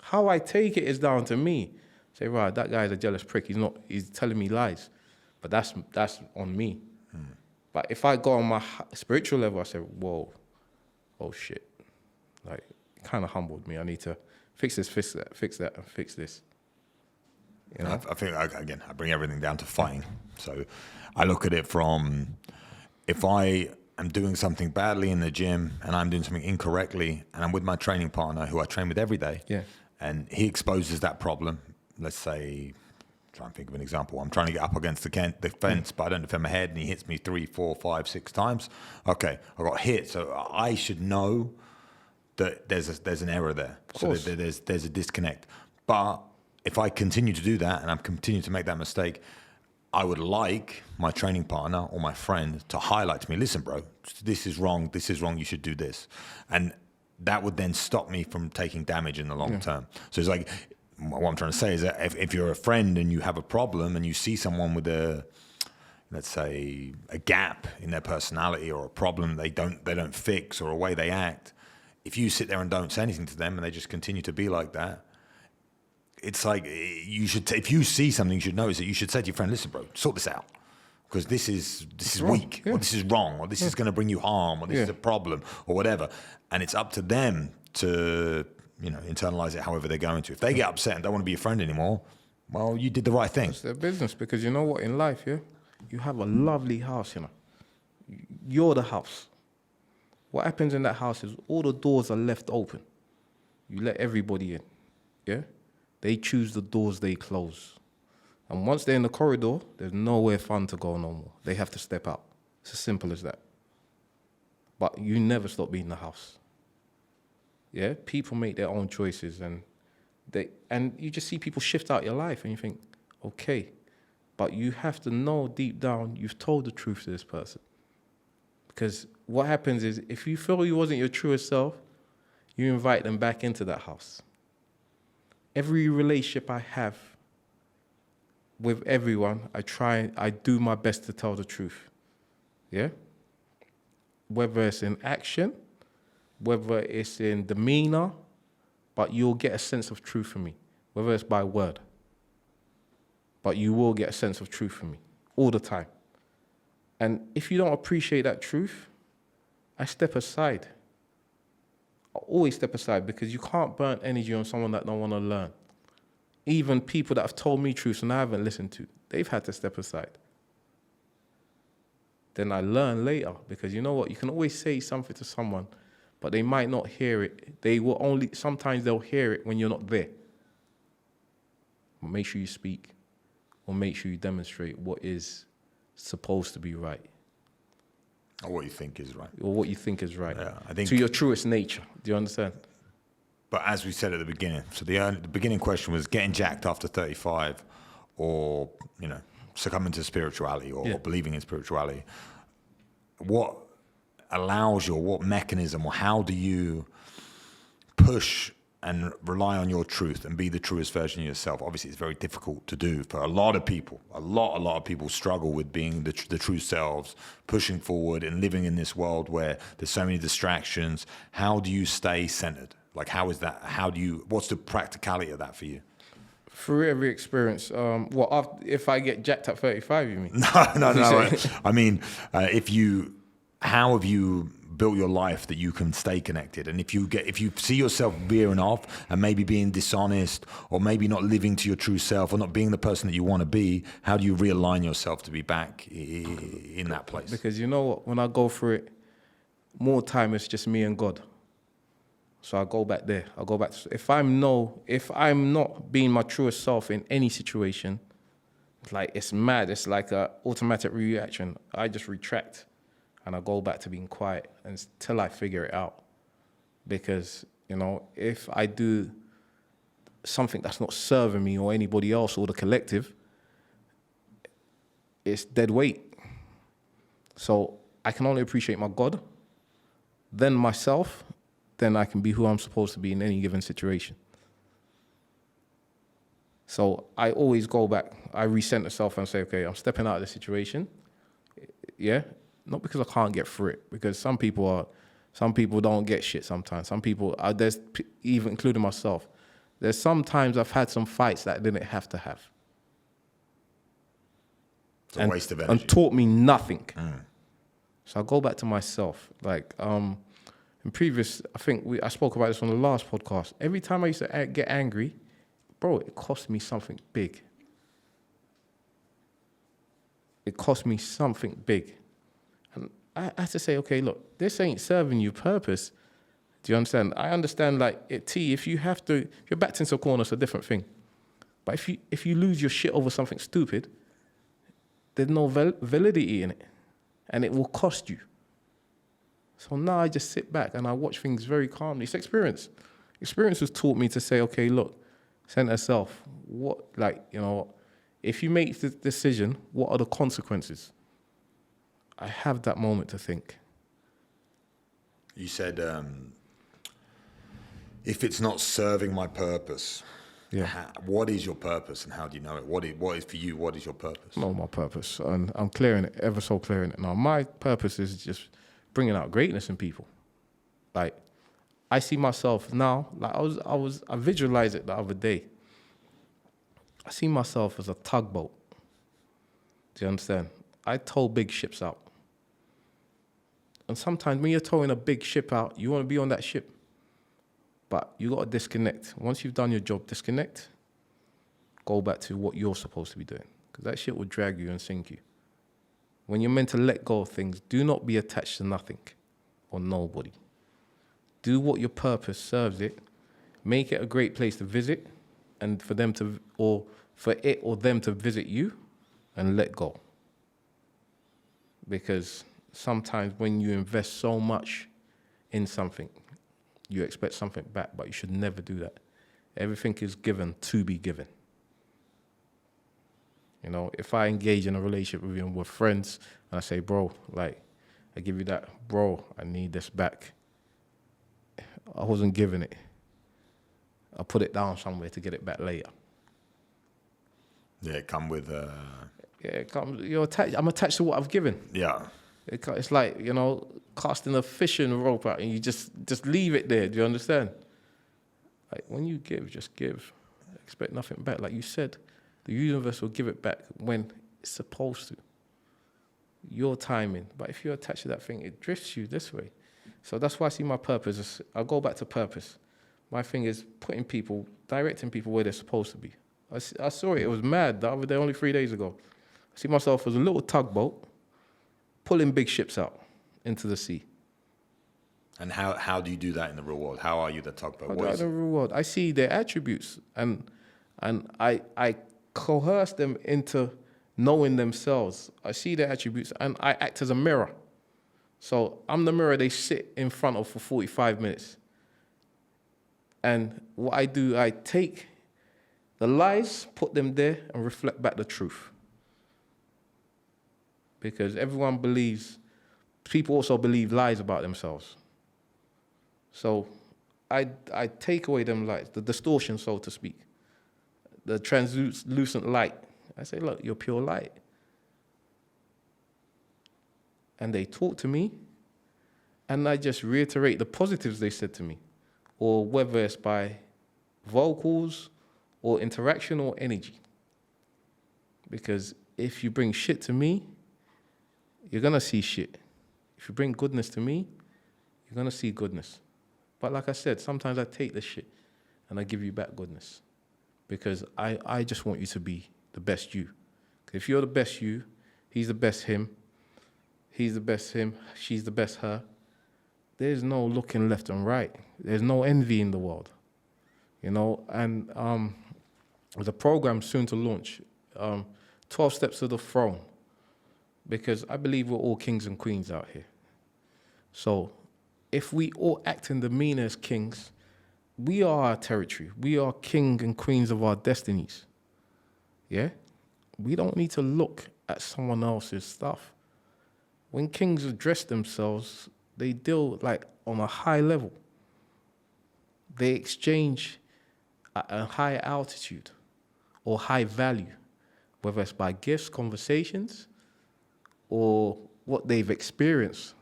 How I take it is down to me. Say, right, that guy's a jealous prick. He's telling me lies. But that's on me. But if I go on my spiritual level, I say, whoa, oh shit. Like, it kind of humbled me. I need to fix this, fix that, and fix this. You know? I think, again, I bring everything down to fighting. So I look at it from, if I am doing something badly in the gym and I'm doing something incorrectly and I'm with my training partner who I train with every day, and he exposes that problem, let's say, try and think of an example. I'm trying to get up against the fence, but I don't defend my head, and he hits me 3, 4, 5, 6 times. Okay, I got hit, so I should know that there's an error there. So there's a disconnect. But if I continue to do that and I'm continuing to make that mistake, I would like my training partner or my friend to highlight to me, listen, bro, this is wrong, you should do this. And that would then stop me from taking damage in the long term. So it's like, what I'm trying to say is that if you're a friend and you have a problem and you see someone with let's say, a gap in their personality or a problem they don't fix or a way they act, if you sit there and don't say anything to them and they just continue to be like that, it's like you should, if you see something, you should notice it. You should say to your friend, listen, bro, sort this out. Because this is weak, or this is wrong, or this is going to bring you harm, or this is a problem, or whatever. And it's up to them to, internalize it however they're going to. If they get upset and don't want to be a friend anymore, well, you did the right thing. It's their business, because you know what, in life, you have a lovely house, You're the house. What happens in that house is all the doors are left open. You let everybody in, They choose the doors they close. And once they're in the corridor, there's nowhere fun to go no more. They have to step out. It's as simple as that. But you never stop being the house. People make their own choices, and you just see people shift out your life, and you think, okay, but you have to know deep down you've told the truth to this person. Because what happens is, if you feel you wasn't your truest self, you invite them back into that house. Every relationship I have with everyone, I do my best to tell the truth. Whether it's in action, whether it's in demeanor, but you'll get a sense of truth from me, whether it's by word. But you will get a sense of truth from me all the time. And if you don't appreciate that truth, I step aside. I always step aside, because you can't burn energy on someone that don't want to learn. Even people that have told me truths and I haven't listened to, they've had to step aside. Then I learn later, because you know what? You can always say something to someone, but they might not hear it. Sometimes they'll hear it when you're not there. But make sure you speak, or make sure you demonstrate what is supposed to be right. Or what you think is right. Or what you think is right. Yeah, I think, to your truest nature. Do you understand? But as we said at the beginning, so the beginning question was getting jacked after 35, or, succumbing to spirituality, or believing in spirituality. What allows you, or what mechanism, or how do you push and rely on your truth and be the truest version of yourself? Obviously, it's very difficult to do for a lot of people. A lot of people struggle with being the true selves, pushing forward and living in this world where there's so many distractions. How do you stay centered? Like, how is that? What's the practicality of that for you? Through every experience. If I get jacked at 35, you mean? No. I mean, how have you built your life that you can stay connected. And if you see yourself veering off and maybe being dishonest or maybe not living to your true self or not being the person that you want to be, how do you realign yourself to be back in that place? Because you know what, when I go through it, more time it's just me and God. So I go back there. I go back to, if I'm not being my truest self in any situation, like it's mad. It's like a automatic reaction. I just retract and I go back to being quiet until I figure it out. Because, you know, if I do something that's not serving me or anybody else or the collective, it's dead weight. So I can only appreciate my God, then myself, then I can be who I'm supposed to be in any given situation. So I always go back. I recenter myself and say, okay, I'm stepping out of the situation. Yeah, not because I can't get through it, because some people don't get shit sometimes. Some people, there's even including myself, there's sometimes I've had some fights that I didn't have to have. It's a waste of energy. And taught me nothing. So I go back to myself. Like in previous, I think I spoke about this on the last podcast. Every time I used to get angry, bro, it cost me something big. It cost me something big. And I had to say, okay, look, this ain't serving you purpose. Do you understand? I understand, like, if you're backed into a corner, it's a different thing. But if you lose your shit over something stupid, there's no validity in it. And it will cost you. So now I just sit back and I watch things very calmly. It's experience. Experience has taught me to say, okay, look, center self, if you make the decision, what are the consequences? I have that moment to think. You said, if it's not serving my purpose, what is your purpose and how do you know it? What is for you, what is your purpose? Know my purpose, and I'm clearing it, ever so clearing it. Now, my purpose is just bringing out greatness in people. Like, I see myself now, like I visualized it the other day. I see myself as a tugboat. Do you understand? I tow big ships out. And sometimes when you're towing a big ship out, you want to be on that ship. But you got to disconnect. Once you've done your job, disconnect. Go back to what you're supposed to be doing. Because that shit will drag you and sink you. When you're meant to let go of things, do not be attached to nothing or nobody. Do what your purpose serves it. Make it a great place to visit, and for them to, or for it or them to visit you, and let go. Because sometimes when you invest so much in something, you expect something back, but you should never do that. Everything is given to be given. You know, if I engage in a relationship with you and we're friends, and I say, bro, like, I give you that, bro, I need this back. I wasn't given it. I put it down somewhere to get it back later. Yeah, it come with... Yeah, it comes, you're attached. I'm attached to what I've given. Yeah. It's like, you know, casting a fishing rope out and you just leave it there. Do you understand? Like, when you give, just give. Expect nothing back. Like you said, the universe will give it back when it's supposed to. Your timing. But if you're attached to that thing, it drifts you this way. So that's why I see my purpose. I'll go back to purpose. My thing is directing people where they're supposed to be. I saw it. It was mad the other day, only 3 days ago. I see myself as a little tugboat pulling big ships out into the sea. And how do you do that in the real world? How are you the tugboat? In the real world, I see their attributes and I coerce them into knowing themselves. I see their attributes and I act as a mirror. So I'm the mirror they sit in front of for 45 minutes. And what I do, I take the lies, put them there, and reflect back the truth. Because everyone believes, people also believe lies about themselves. So I take away them lies, the distortion, so to speak, the translucent light. I say, look, you're pure light. And they talk to me, and I just reiterate the positives they said to me, or whether it's by vocals or interaction or energy. Because if you bring shit to me, you're going to see shit. If you bring goodness to me, you're going to see goodness. But like I said, sometimes I take the shit and I give you back goodness because I just want you to be the best you. 'Cause if you're the best you, he's the best him, he's the best him, she's the best her, there's no looking left and right. There's no envy in the world, you know. And there's a program soon to launch, 12 Steps to the Throne, because I believe we're all kings and queens out here. So if we all act in demeanor as kings, we are our territory. We are king and queens of our destinies. Yeah? We don't need to look at someone else's stuff. When kings address themselves, they deal like on a high level. They exchange at a high altitude or high value, whether it's by gifts, conversations, or what they've experienced.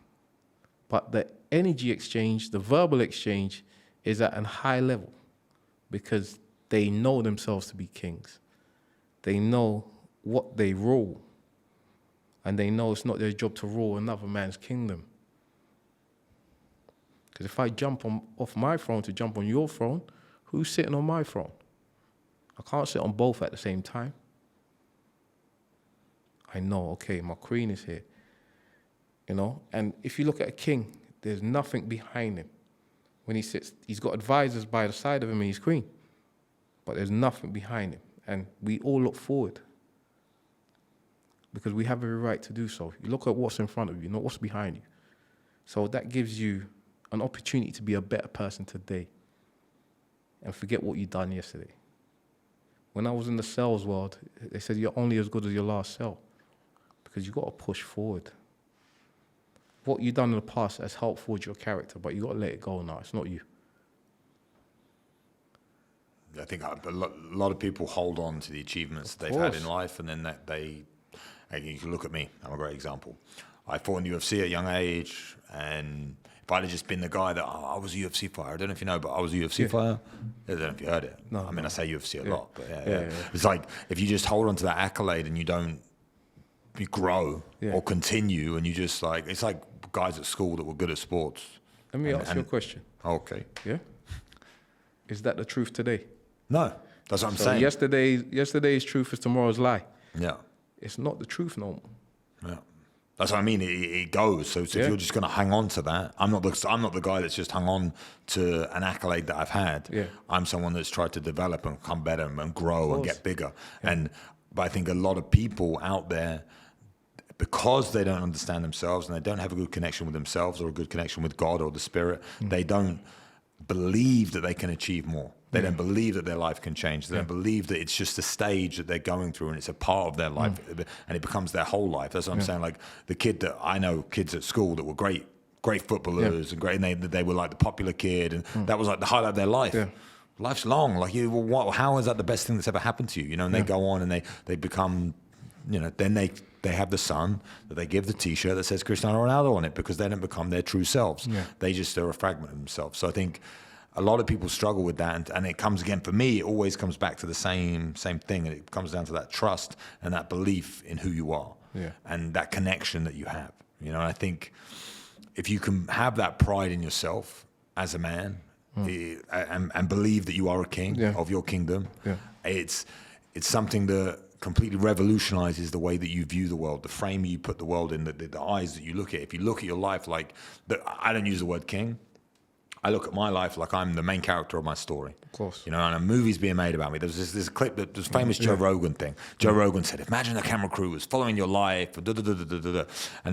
But the energy exchange, the verbal exchange, is at a high level because they know themselves to be kings. They know what they rule. And they know it's not their job to rule another man's kingdom. Because if I jump off my throne to jump on your throne, who's sitting on my throne? I can't sit on both at the same time. I know, okay, my queen is here. You know, and if you look at a king, there's nothing behind him. When he sits, he's got advisors by the side of him and he's queen. But there's nothing behind him. And we all look forward. Because we have every right to do so. You look at what's in front of you, not what's behind you. So that gives you an opportunity to be a better person today and forget what you done yesterday. When I was in the sales world, they said you're only as good as your last sale because you've got to push forward. What you've done in the past has helped forge your character, but you've got to let it go now. It's not you. I think a lot of people hold on to the achievements that they've had in life, and then you can look at me. I'm a great example. I fought in UFC at a young age, and if I'd have just been the guy that, I was a UFC fighter. I don't know if you know, but I was a UFC fighter. I don't know if you heard it. No, I mean, I say UFC a lot, but yeah. It's like if you just hold on to that accolade and you don't grow or continue, and you just like, it's like guys at school that were good at sports. Let me ask you a question. Okay. Yeah? Is that the truth today? No, that's what I'm saying. Yesterday's truth is tomorrow's lie. Yeah. It's not the truth no more. Yeah. That's what I mean. It goes. So if you're just going to hang on to that, I'm not the guy that's just hung on to an accolade that I've had. Yeah. I'm someone that's tried to develop and come better and grow and get bigger. Yeah. But I think a lot of people out there, because they don't understand themselves and they don't have a good connection with themselves or a good connection with God or the Spirit, they don't believe that they can achieve more. They don't believe that their life can change. They don't believe that it's just a stage that they're going through and it's a part of their life and it becomes their whole life. That's what I'm saying. Like the kid that I know, kids at school that were great footballers and great, and they were like the popular kid, and that was like the highlight of their life. Yeah. Life's long. Like how is that the best thing that's ever happened to you? You know, and they go on and they become, you know, then they have the son that they give the T-shirt that says Cristiano Ronaldo on it because they don't become their true selves. Yeah. They just are a fragment of themselves. So I think a lot of people struggle with that, and it comes again, for me, it always comes back to the same thing, and it comes down to that trust and that belief in who you are and that connection that you have. You know, and I think if you can have that pride in yourself as a man and believe that you are a king of your kingdom, it's something that completely revolutionizes the way that you view the world, the frame you put the world in, the eyes that you look at. If you look at your life like, I don't use the word king, I look at my life like I'm the main character of my story. Of course. You know, and a movie's being made about me. There's this clip, this famous Joe Rogan thing. Joe Rogan said, imagine a camera crew was following your life, and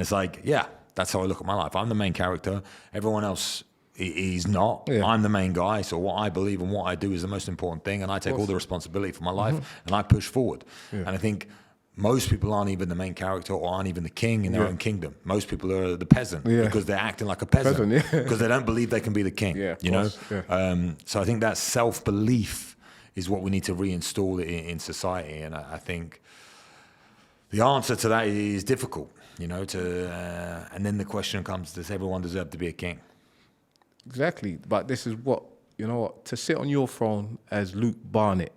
it's like, yeah, that's how I look at my life. I'm the main character. Everyone else is not. Yeah. I'm the main guy. So what I believe and what I do is the most important thing, and I take all the responsibility for my life, and I push forward. Yeah. And I think most people aren't even the main character or aren't even the king in their own kingdom. Most people are the peasant because they're acting like a peasant because they don't believe they can be the king. Yeah, you know. Yeah. So I think that self-belief is what we need to reinstall in society, and I think the answer to that is difficult. You know, and then the question comes: does everyone deserve to be a king? Exactly, but this is what, you know, to sit on your throne as Luke Barnatt,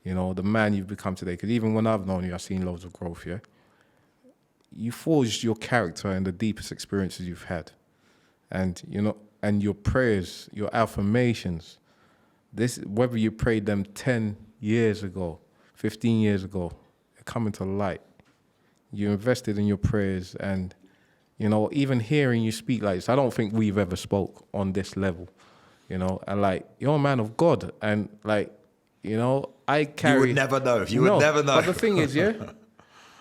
you know, the man you've become today. Because even when I've known you, I've seen loads of growth, yeah? You forged your character in the deepest experiences you've had. And, you know, and your prayers, your affirmations, this, whether you prayed them 10 years ago, 15 years ago, they're coming to light. You invested in your prayers, and, you know, even hearing you speak like this, I don't think we've ever spoke on this level, you know, and like, you're a man of God, and like, you know, I carry... You would never know. You would never know. But the thing is, yeah,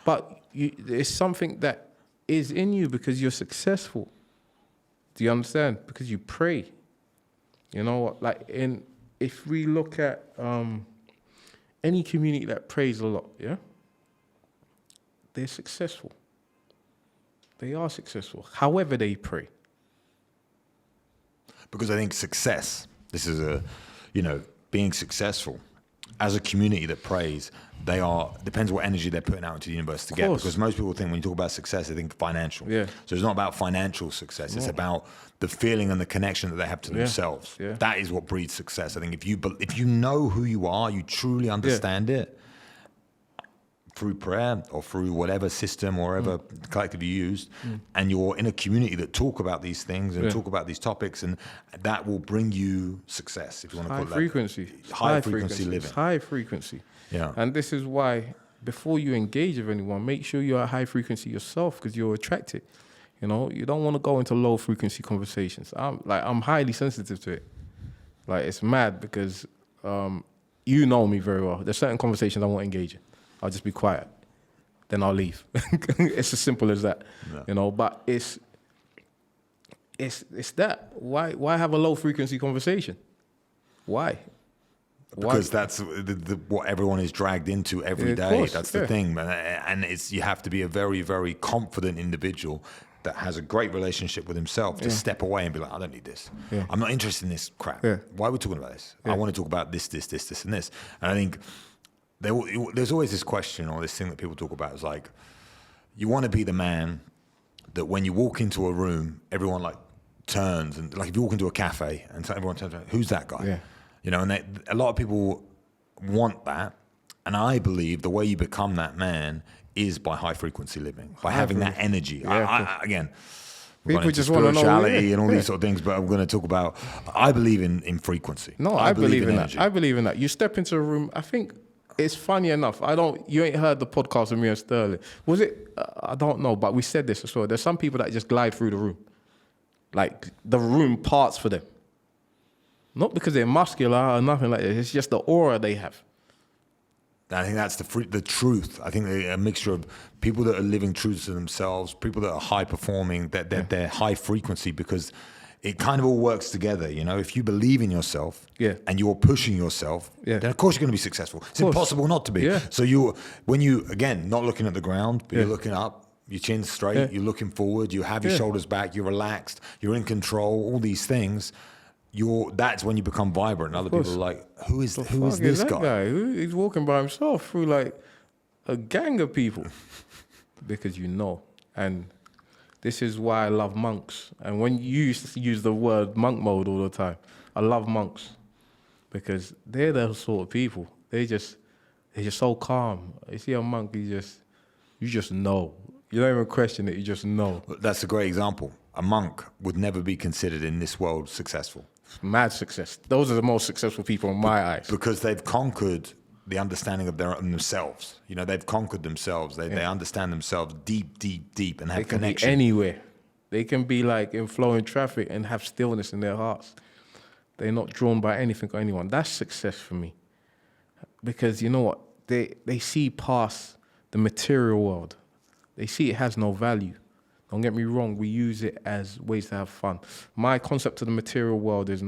but it's something that is in you because you're successful. Do you understand? Because you pray. You know, like if we look at any community that prays a lot, yeah, they're successful. They are successful, however they pray. Because I think success, this is being successful as a community that prays, depends what energy they're putting out into the universe to get. Because most people think when you talk about success, they think financial. Yeah. So it's not about financial success. No. It's about the feeling and the connection that they have to themselves. Yeah. That is what breeds success. I think if you know who you are, you truly understand it, through prayer or through whatever system or whatever collective you used, and you're in a community that talk about these things and talk about these topics, and that will bring you success, if you want to call it that. High frequency living. It's high frequency. Yeah. And this is why, before you engage with anyone, make sure you're at high frequency yourself, because you'll attract it. You know, you don't want to go into low frequency conversations. I'm highly sensitive to it. Like, it's mad because you know me very well. There's certain conversations I won't engage in. I'll just be quiet. Then I'll leave. It's as simple as that. Yeah. You know, but it's that. Why have a low frequency conversation? Why? Because that's what everyone is dragged into every day. Course, that's the thing, man. And you have to be a very, very confident individual that has a great relationship with himself to step away and be like, I don't need this. Yeah. I'm not interested in this crap. Yeah. Why are we talking about this? Yeah. I want to talk about this, and this. And I think there's always this question or this thing that people talk about is like, you want to be the man that when you walk into a room, everyone like turns, and like if you walk into a cafe and everyone turns around, who's that guy? Yeah. You know, and a lot of people want that. And I believe the way you become that man is by high frequency living, by having that energy. Yeah, again, people just want to know spirituality and all these sort of things, but I'm going to talk about, I believe in frequency. No, I believe in that. I believe in that. You step into a room, I think, it's funny enough. You ain't heard the podcast with me and Sterling. Was it? I don't know, but we said this as well. There's some people that just glide through the room. Like, the room parts for them. Not because they're muscular or nothing like that. It's just the aura they have. I think that's the truth. I think a mixture of people that are living true to themselves, people that are high performing, that they're high frequency, because it kind of all works together, you know. If you believe in yourself and you're pushing yourself, then of course you're going to be successful. It's impossible not to be. Yeah. So when you, again, not looking at the ground, but you're looking up, your chin's straight, you're looking forward, you have your shoulders back, you're relaxed, you're in control, all these things, that's when you become vibrant. And other people are like, who is this guy? He's walking by himself through like a gang of people. Because you know. And this is why I love monks. And when you used to use the word monk mode all the time, I love monks because they're those sort of people. They're just so calm. You see a monk, you just know. You don't even question it, you just know. That's a great example. A monk would never be considered in this world successful. Mad success. Those are the most successful people in my eyes. Because they've conquered the understanding of themselves. You know, they've conquered themselves. They understand themselves deep, and have connection. They can be anywhere. They can be like in flowing traffic and have stillness in their hearts. They're not drawn by anything or anyone. That's success for me. Because you know what? They see past the material world. They see it has no value. Don't get me wrong, we use it as ways to have fun. My concept of the material world is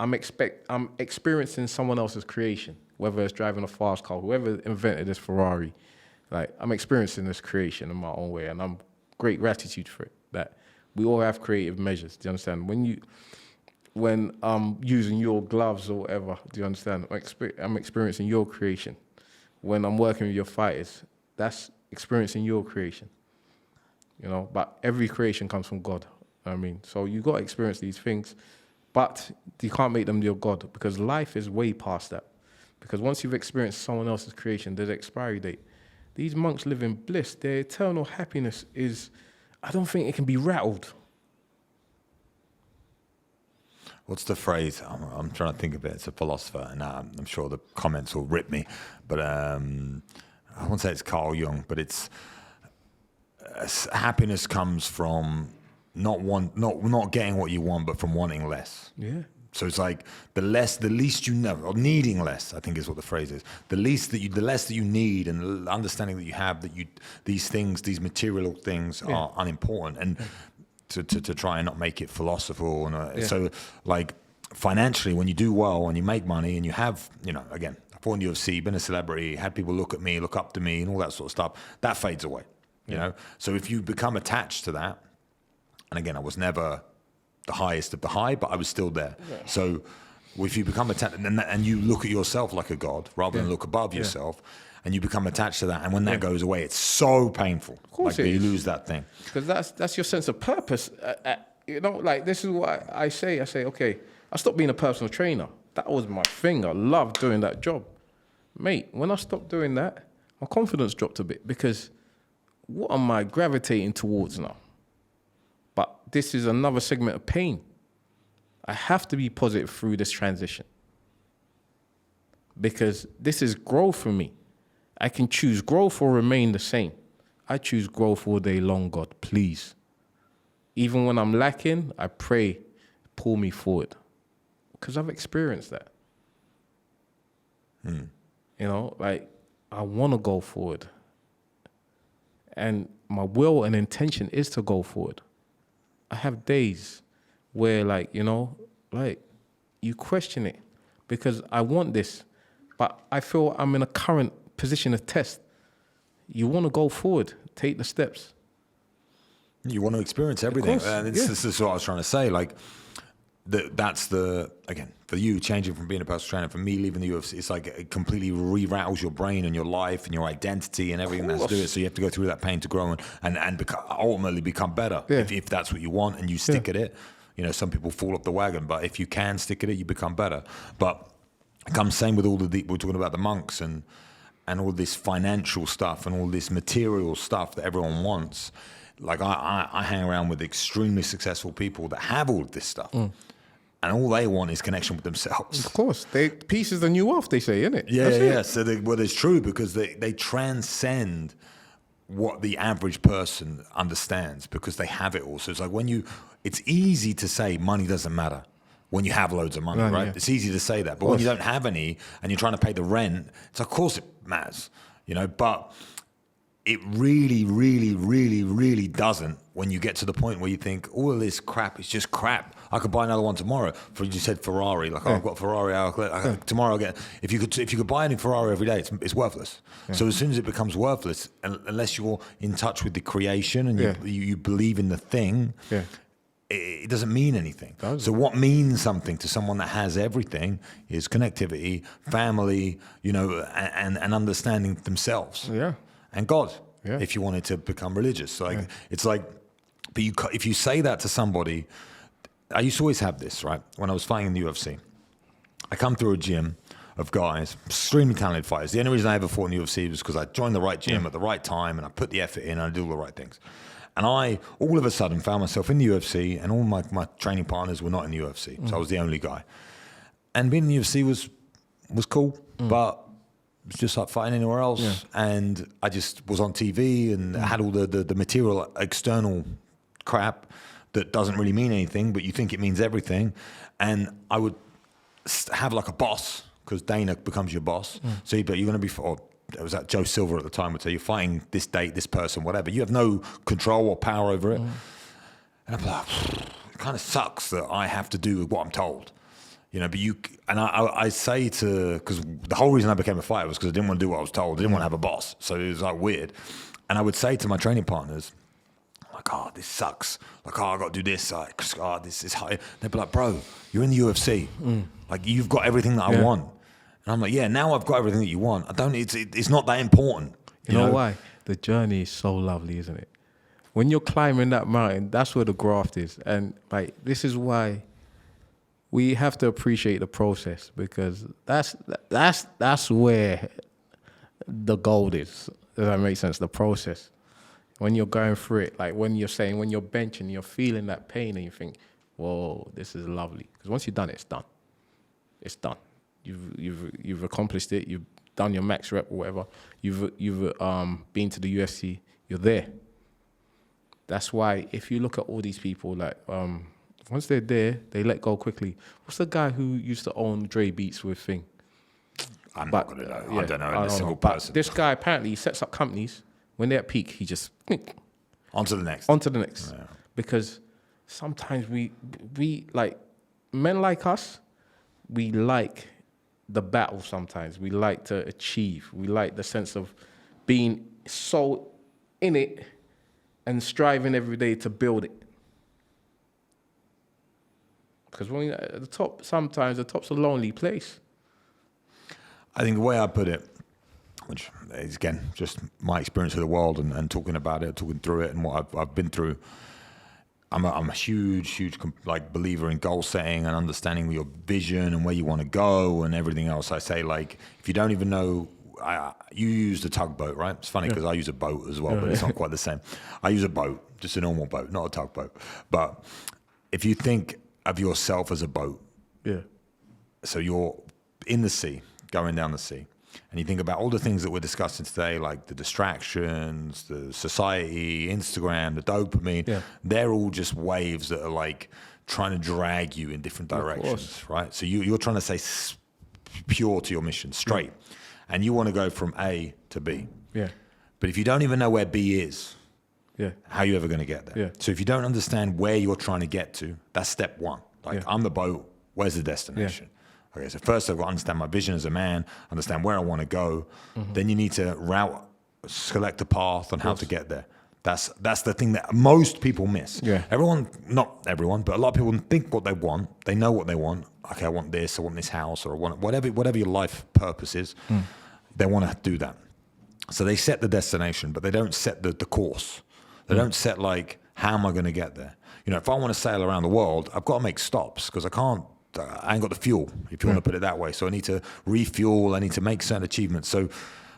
I'm experiencing someone else's creation, whether it's driving a fast car, whoever invented this Ferrari. Like, I'm experiencing this creation in my own way, and I'm great gratitude for it. That we all have creative measures. Do you understand? When I'm using your gloves or whatever, do you understand? I'm experiencing your creation. When I'm working with your fighters, that's experiencing your creation. You know, but every creation comes from God. I mean, so you got to experience these things, but you can't make them your God, because life is way past that. Because once you've experienced someone else's creation, there's an expiry date. These monks live in bliss. Their eternal happiness I don't think it can be rattled. what's the phrase? I'm trying to think of it. It's a philosopher, and I'm sure the comments will rip me. But I won't say it's Carl Jung, but it's happiness comes from not getting what you want, but from wanting less. Yeah. So it's like the least you know, or needing less, I think is what the phrase is. The less that you need, and the understanding that you have that these material things are unimportant, and to try and not make it philosophical. And so like financially, when you do well and you make money and you have, again, I fought in UFC, been a celebrity, had people look at me, look up to me, and all that sort of stuff, that fades away. You know, so if you become attached to that, and again, I was never the highest of the high, but I was still there. Yeah. So if you become attached, and you look at yourself like a god rather than look above yourself, and you become attached to that, and when that goes away, it's so painful. Of course, you lose that thing. Because that's your sense of purpose. Like this is what I say. I say, okay, I stopped being a personal trainer. That was my thing. I loved doing that job, mate. When I stopped doing that, my confidence dropped a bit because what am I gravitating towards now? But this is another segment of pain. I have to be positive through this transition because this is growth for me. I can choose growth or remain the same. I choose growth all day long, God, please. Even when I'm lacking, I pray, pull me forward because I've experienced that. Like I want to go forward. And my will and intention is to go forward. I have days where you question it because I want this, but I feel I'm in a current position of test. You want to go forward, take the steps. You want to experience everything. This is what I was trying to say. Like, that's again, for you, changing from being a personal trainer, for me, leaving the UFC, it's like it completely re-rattles your brain and your life and your identity and everything that's to do it. So you have to go through that pain to grow and ultimately become better if that's what you want and you stick at it. Some people fall off the wagon, but if you can stick at it, you become better. But it comes same with all we're talking about the monks and all this financial stuff and all this material stuff that everyone wants. Like I hang around with extremely successful people that have all of this stuff. And all they want is connection with themselves. Of course. Peace is the new wealth, they say, isn't it? Yeah. So it's true because they transcend what the average person understands because they have it all. So it's like it's easy to say money doesn't matter when you have loads of money, right? Yeah. It's easy to say that. But when you don't have any and you're trying to pay the rent, it's of course it matters, but it really, really, really, really doesn't when you get to the point where you think all of this crap is just crap. I could buy another one tomorrow. You said Ferrari, I've got a Ferrari. Tomorrow I'll get. If you could buy any Ferrari every day, it's worthless. Yeah. So as soon as it becomes worthless, unless you're in touch with the creation and you believe in the thing, it doesn't mean anything. So what means something to someone that has everything is connectivity, family, and understanding themselves. Yeah. And God, if you wanted to become religious. It's like, but if you say that to somebody, I used to always have this, right? When I was fighting in the UFC, I come through a gym of guys, extremely talented fighters. The only reason I ever fought in the UFC was because I joined the right gym at the right time and I put the effort in and I did all the right things. And I, all of a sudden, found myself in the UFC and all my training partners were not in the UFC. So I was the only guy. And being in the UFC was cool, but it was just like fighting anywhere else. Yeah. And I just was on TV and had all the material, external crap that doesn't really mean anything, but you think it means everything. And I would have like a boss, because Dana becomes your boss. So you're going to be, or it was that Joe Silver at the time would say, you're fighting this date, this person, whatever. You have no control or power over it. And I'm like, it kind of sucks that I have to do what I'm told. But I say because the whole reason I became a fighter was because I didn't want to do what I was told. I didn't want to have a boss. So it was like weird. And I would say to my training partners, like, this sucks. Like, I got to do this. Like, this is high. They'd be like, bro, you're in the UFC. Like, you've got everything that I want. And I'm like, now I've got everything that you want. It's not that important. You know why? The journey is so lovely, isn't it? When you're climbing that mountain, that's where the graft is. And this is why we have to appreciate the process, because that's where the gold is. Does that make sense? The process. When you're going through it, like when you're benching, you're feeling that pain and you think, whoa, this is lovely. Because once you've done it, it's done. It's done. You've accomplished it. You've done your max rep or whatever. You've been to the UFC. You're there. That's why if you look at all these people, like once they're there, they let go quickly. What's the guy who used to own Dre Beats with Thing? I'm not going to know. I don't know a single person. But this guy apparently sets up companies. When they're at peak, he just on to the next. Yeah. Because sometimes we like men like us, we like the battle sometimes. We like to achieve. We like the sense of being so in it and striving every day to build it. Because when you're at the top, sometimes the top's a lonely place. I think the way I put it, which is, again, just my experience of the world and talking about it, talking through it and what I've been through, I'm a huge like believer in goal setting and understanding your vision and where you want to go and everything else. I say, like, if you don't even know, you use the tugboat, right? It's funny because I use a boat as well, but it's not quite the same. I use a boat, just a normal boat, not a tugboat. But if you think of yourself as a boat, so you're in the sea, going down the sea, and you think about all the things that we're discussing today, like the distractions, the society, Instagram, the dopamine, they're all just waves that are like trying to drag you in different directions, right? So you're trying to stay pure to your mission, straight, and you want to go from A to B. Yeah. But if you don't even know where B is, how are you ever going to get there? Yeah. So if you don't understand where you're trying to get to, that's step one. Like, I'm the boat, where's the destination? Yeah. Okay, so first I've got to understand my vision as a man, understand where I want to go. Then you need to select a path on how to get there. That's the thing that most people miss. Yeah. Not everyone, but a lot of people think what they want. They know what they want. Okay, I want this, I want this house, or I want whatever your life purpose is. They want to do that. So they set the destination, but they don't set the course. They don't set, like, how am I going to get there? You know, if I want to sail around the world, I've got to make stops because I ain't got the fuel, if you want to put it that way. So I need to refuel. I need to make certain achievements. So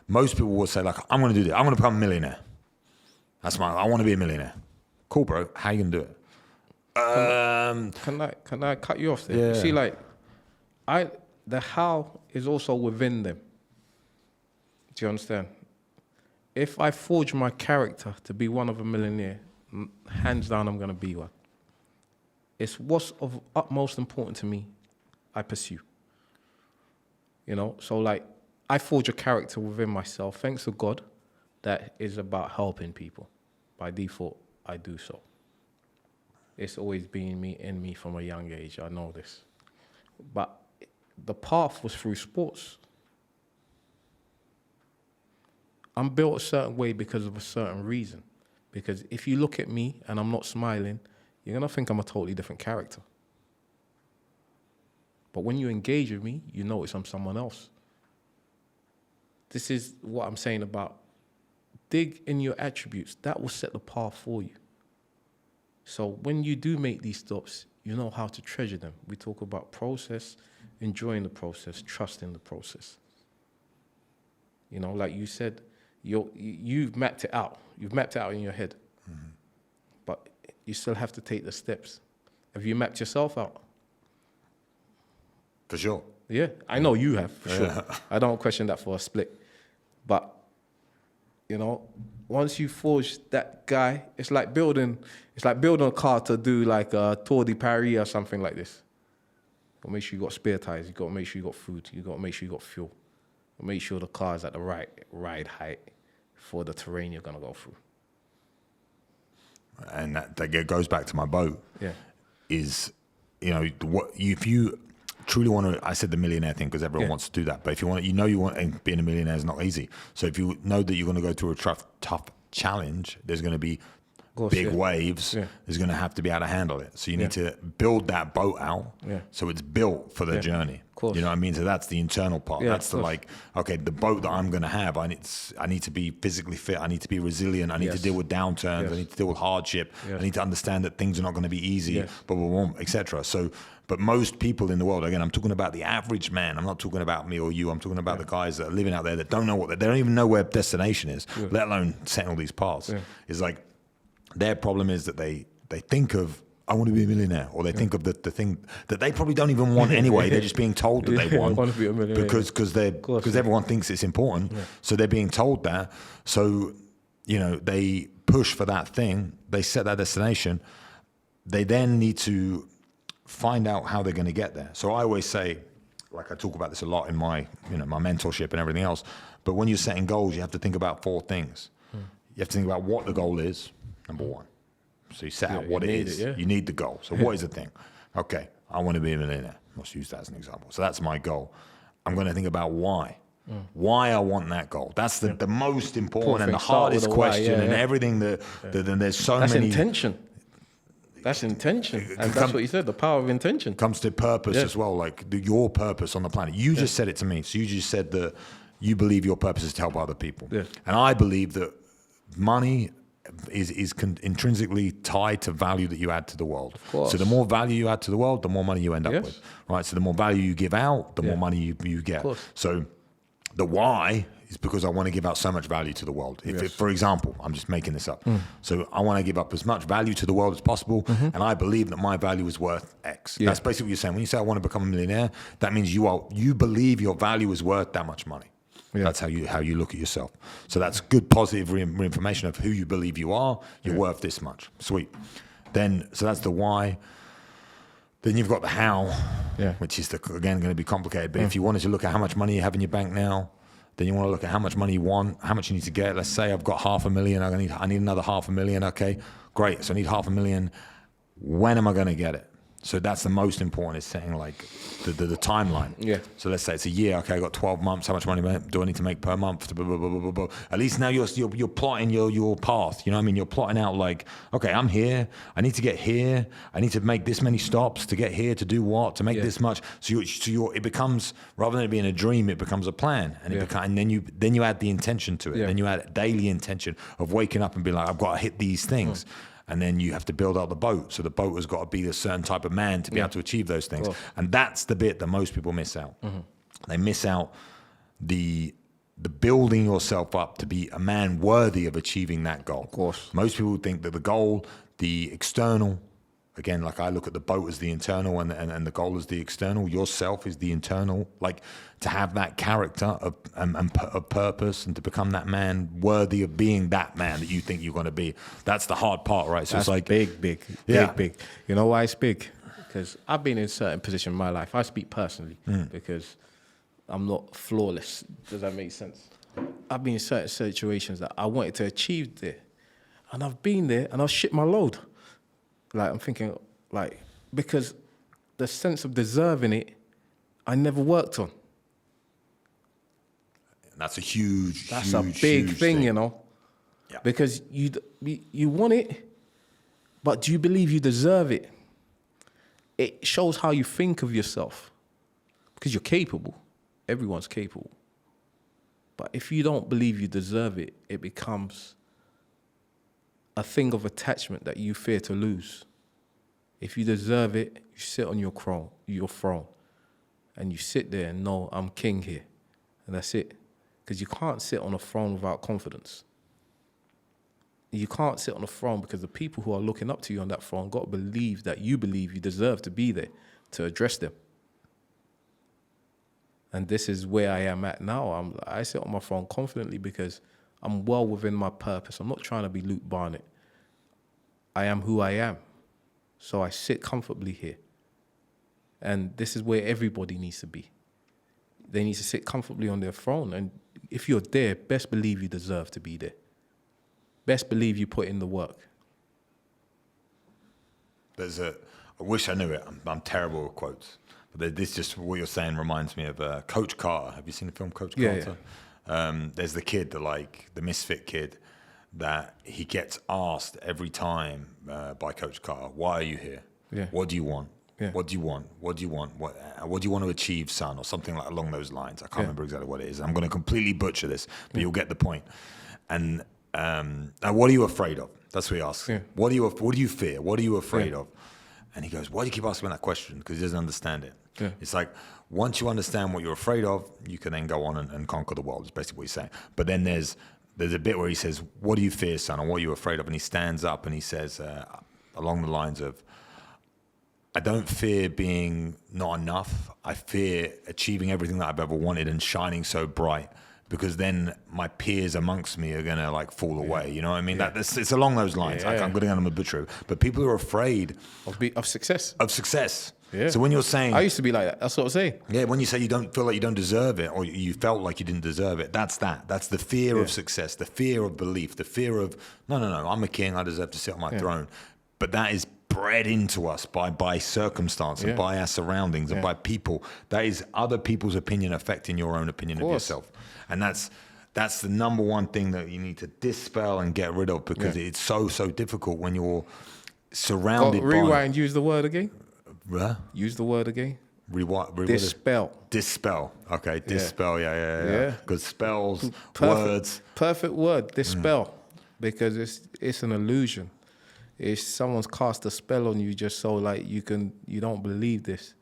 most people will say, like, I'm going to do this. I'm going to become a millionaire. I want to be a millionaire. Cool, bro. How are you going to do it? Can I cut you off there? Yeah. You see, like, the how is also within them. Do you understand? If I forge my character to be one of a millionaire, hands down, I'm going to be one. It's what's of utmost important to me, I pursue. You know, so, like, I forge a character within myself, thanks to God, that is about helping people. By default, I do so. It's always been in me from a young age, I know this. But the path was through sports. I'm built a certain way because of a certain reason. Because if you look at me and I'm not smiling, you're going to think I'm a totally different character. But when you engage with me, you notice I'm someone else. This is what I'm saying about dig in your attributes. That will set the path for you. So when you do make these stops, you know how to treasure them. We talk about process, enjoying the process, trusting the process. You know, like you said, you've mapped it out. You've mapped it out in your head. But you still have to take the steps. Have you mapped yourself out? For sure. Yeah, I know you have, for sure. I don't question that for a split. But, you know, once you forge that guy, it's like building a car to do like a Tour de Paris or something like this. You gotta make sure you got spare tires, you gotta make sure you got food, you gotta make sure you got fuel. Make sure the car is at the right ride height for the terrain you're gonna go through. And that goes back to my boat. Yeah, is, you know, if you truly want to, I said the millionaire thing because everyone wants to do that. But if you want, and being a millionaire is not easy. So if you know that you're going to go through a tough challenge, there's going to be big waves. Yeah. There's going to have to be able to handle it. So you need to build that boat out so it's built for the journey. Of course. You know what I mean? So that's the internal part. That's the, like, okay, the boat that I'm going to have, I need to be physically fit. I need to be resilient. I need to deal with downturns. I need to deal with hardship. I need to understand that things are not going to be easy, etc. So, but most people in the world, again, I'm talking about the average man. I'm not talking about me or you. I'm talking about the guys that are living out there that don't know they don't even know where destination is, let alone setting all these paths. It's like, their problem is that they think of, I want to be a millionaire, or they think of the thing that they probably don't even want anyway. They're just being told that they want, I want to be a millionaire. because everyone thinks it's important. So they're being told that. So, you know, they push for that thing. They set that destination. They then need to find out how they're going to get there. So I always say, like I talk about this a lot in my, you know, my mentorship and everything else. But when you're setting goals, you have to think about 4 things. You have to think about what the goal is, number 1. So you set out what it is. You need the goal. So what is the thing? Okay, I want to be a millionaire. Let's use that as an example. So that's my goal. I'm going to think about why. Why I want that goal. That's the most important and the hardest question and everything that there's so many. That's intention. That's intention. And that's what you said, the power of intention. Comes to purpose as well, like your purpose on the planet. You just said it to me. So you just said that you believe your purpose is to help other people. Yeah. And I believe that money is intrinsically tied to value that you add to the world. So the more value you add to the world, the more money you end up with. Right? So the more value you give out, the more money you get. So the why is because I want to give out so much value to the world. If for example, I'm just making this up. So I want to give up as much value to the world as possible, and I believe that my value is worth X. That's basically what you're saying. When you say I want to become a millionaire, that means you believe your value is worth that much money. That's how you look at yourself. So that's good positive reinformation of who you believe you are. You're worth this much. Sweet. Then so that's the why. Then you've got the how, which is again going to be complicated. But if you wanted to look at how much money you have in your bank now, then you want to look at how much money you want, how much you need to get. Let's say I've got $500,000. I need another $500,000. Okay, great. So I need $500,000. When am I going to get it? So that's the most important, is setting like the timeline. So let's say it's a year. Okay, I got 12 months. How much money do I need to make per month? Blah, blah, blah, blah, blah. At least now you're plotting your path. You know what I mean? You're plotting out like, okay, I'm here. I need to get here. I need to make this many stops to get here, to do what, to make this much. So it becomes, rather than it being a dream, it becomes a plan. And and then you add the intention to it. Then you add daily intention of waking up and being like, I've got to hit these things. And then you have to build out the boat. So the boat has got to be a certain type of man to be able to achieve those things. And that's the bit that most people miss out. They miss out the building yourself up to be a man worthy of achieving that goal. Of course. Most people think that the goal, the external, again, like I look at the boat as the internal and the goal as the external. Yourself is the internal. Like to have that character of purpose and to become that man worthy of being that man that you think you're going to be. That's the hard part, right? So that's it's like big. You know why it's big? Because I've been in a certain position in my life. I speak personally because I'm not flawless. Does that make sense? I've been in certain situations that I wanted to achieve there. And I've been there and I've shit my load. Like, I'm thinking, like, because the sense of deserving it, I never worked on. That's a huge, That's a big thing, you know? Yeah. Because you want it, but do you believe you deserve it? It shows how you think of yourself. Because you're capable. Everyone's capable. But if you don't believe you deserve it, it becomes a thing of attachment that you fear to lose. If you deserve it, you sit on your throne, and you sit there and know I'm king here, and that's it. Because you can't sit on a throne without confidence. You can't sit on a throne because the people who are looking up to you on that throne got to believe that you believe you deserve to be there to address them. And this is where I am at now. I sit on my throne confidently because I'm well within my purpose. I'm not trying to be Luke Barnatt. I am who I am. So I sit comfortably here. And this is where everybody needs to be. They need to sit comfortably on their throne. And if you're there, best believe you deserve to be there. Best believe you put in the work. I wish I knew it. I'm terrible with quotes. But this just, what you're saying reminds me of Coach Carter. Have you seen the film Coach Carter? Yeah. There's the kid, the misfit kid, that he gets asked every time by Coach Carter, why are you here? Yeah. What do you want? Yeah. What do you want? What do you want? What do you want to achieve, son? Or something like along those lines. I can't remember exactly what it is. I'm going to completely butcher this, but you'll get the point. And what are you afraid of? That's what he asks. Yeah. What do you fear? What are you afraid of? And he goes, why do you keep asking me that question? Because he doesn't understand it. Yeah. It's like, once you understand what you're afraid of, you can then go on and conquer the world, is basically what he's saying. But then there's a bit where he says, what do you fear, son? Or what are you afraid of? And he stands up and he says, along the lines of, I don't fear being not enough. I fear achieving everything that I've ever wanted and shining so bright, because then my peers amongst me are gonna like fall away. You know what I mean? It's along those lines. Like, I'm going to butcher it, but people are afraid of success. Of success. Yeah. So when you're saying, I used to be like that. That's what I'm saying. Yeah, when you say you don't feel like you don't deserve it, or you felt like you didn't deserve it, that's that. That's the fear of success, the fear of belief, the fear of no, I'm a king. I deserve to sit on my throne. But that is bred into us by circumstance and by our surroundings and by people. That is other people's opinion affecting your own opinion of yourself, and that's the number one thing that you need to dispel and get rid of, because it's so difficult when you're surrounded. Rewind. Use the word again. Use the word again. Dispel. Dispel. Okay. Dispel. Yeah. Because spells, words. Perfect word. Dispel. Because it's an illusion. It's someone's cast a spell on you just so like you don't believe this.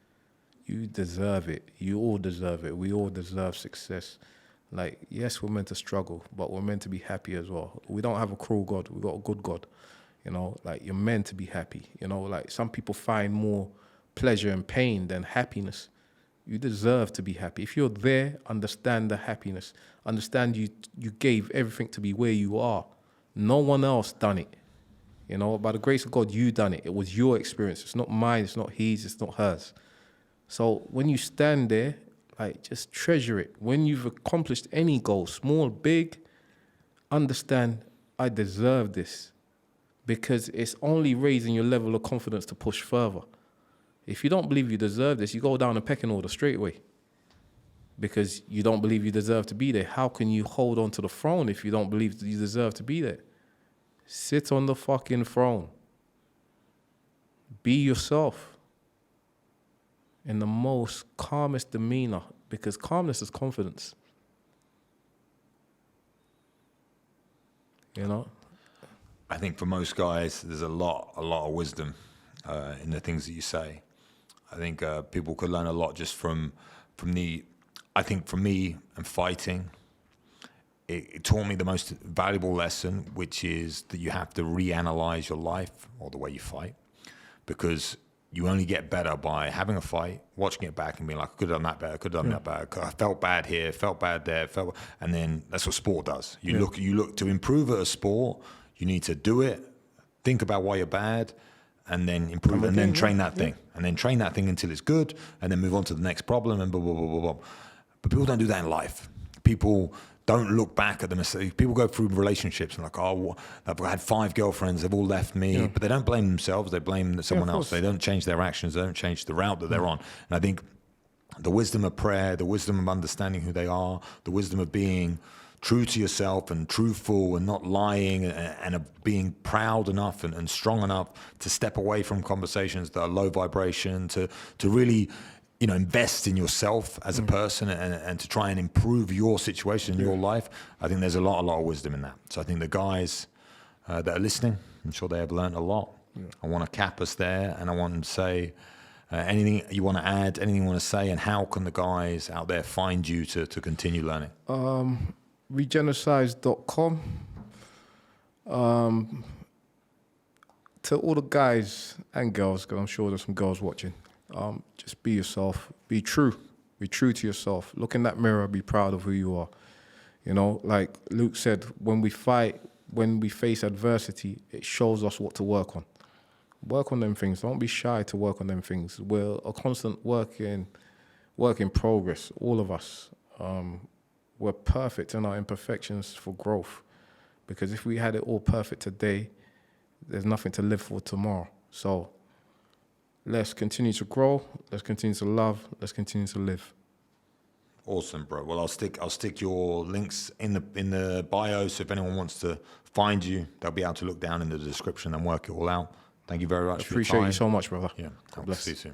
You deserve it. You all deserve it. We all deserve success. Like, yes, we're meant to struggle, but we're meant to be happy as well. We don't have a cruel God. We got a good God. You know, like, you're meant to be happy. You know, like, some people find more pleasure and pain than happiness. You deserve to be happy. If you're there, understand the happiness. Understand you gave everything to be where you are. No one else done it. You know, by the grace of God, you done it. It was your experience. It's not mine. It's not his. It's not hers. So when you stand there, like, just treasure it. When you've accomplished any goal, small, big, understand, I deserve this. Because it's only raising your level of confidence to push further. If you don't believe you deserve this, you go down a pecking order straight away. Because you don't believe you deserve to be there. How can you hold on to the throne if you don't believe that you deserve to be there? Sit on the fucking throne. Be yourself. In the most calmest demeanor. Because calmness is confidence. You know? I think for most guys, there's a lot of wisdom in the things that you say. I think people could learn a lot just from the. I think for me and fighting, it taught me the most valuable lesson, which is that you have to reanalyze your life or the way you fight, because you only get better by having a fight, watching it back, and being like, I could have done that better, could have done that better. I felt bad here, felt bad there, and then that's what sport does. You look to improve at a sport. You need to do it, think about why you're bad, and then improve, and then train that thing, and then train that thing until it's good, and then move on to the next problem, and blah, blah, blah, blah, blah. But people don't do that in life. People don't look back at the mistakes. People go through relationships and like, oh, I've had 5 girlfriends, they've all left me, but they don't blame themselves, they blame someone else. They don't change their actions, they don't change the route that they're on. And I think the wisdom of prayer, the wisdom of understanding who they are, the wisdom of being true to yourself and truthful and not lying, and of being proud enough and strong enough to step away from conversations that are low vibration, to really, you know, invest in yourself as a person and to try and improve your situation in your life. I think there's a lot of wisdom in that. So I think the guys that are listening, I'm sure they have learned a lot. I want to cap us there, and I want to say anything you want to add, anything you want to say, and how can the guys out there find you to continue learning? Regenercise.com. To all the guys and girls, because I'm sure there's some girls watching, just be yourself. Be true. Be true to yourself. Look in that mirror. Be proud of who you are. You know, like Luke said, when we fight, when we face adversity, it shows us what to work on. Work on them things. Don't be shy to work on them things. We're a constant work in progress, all of us. We're perfect in our imperfections for growth. Because if we had it all perfect today, there's nothing to live for tomorrow. So let's continue to grow. Let's continue to love. Let's continue to live. Awesome, bro. Well, I'll stick your links in the bio. So if anyone wants to find you, they'll be able to look down in the description and work it all out. Thank you very much for your time. Appreciate you so much, brother. Yeah. God bless. See you soon.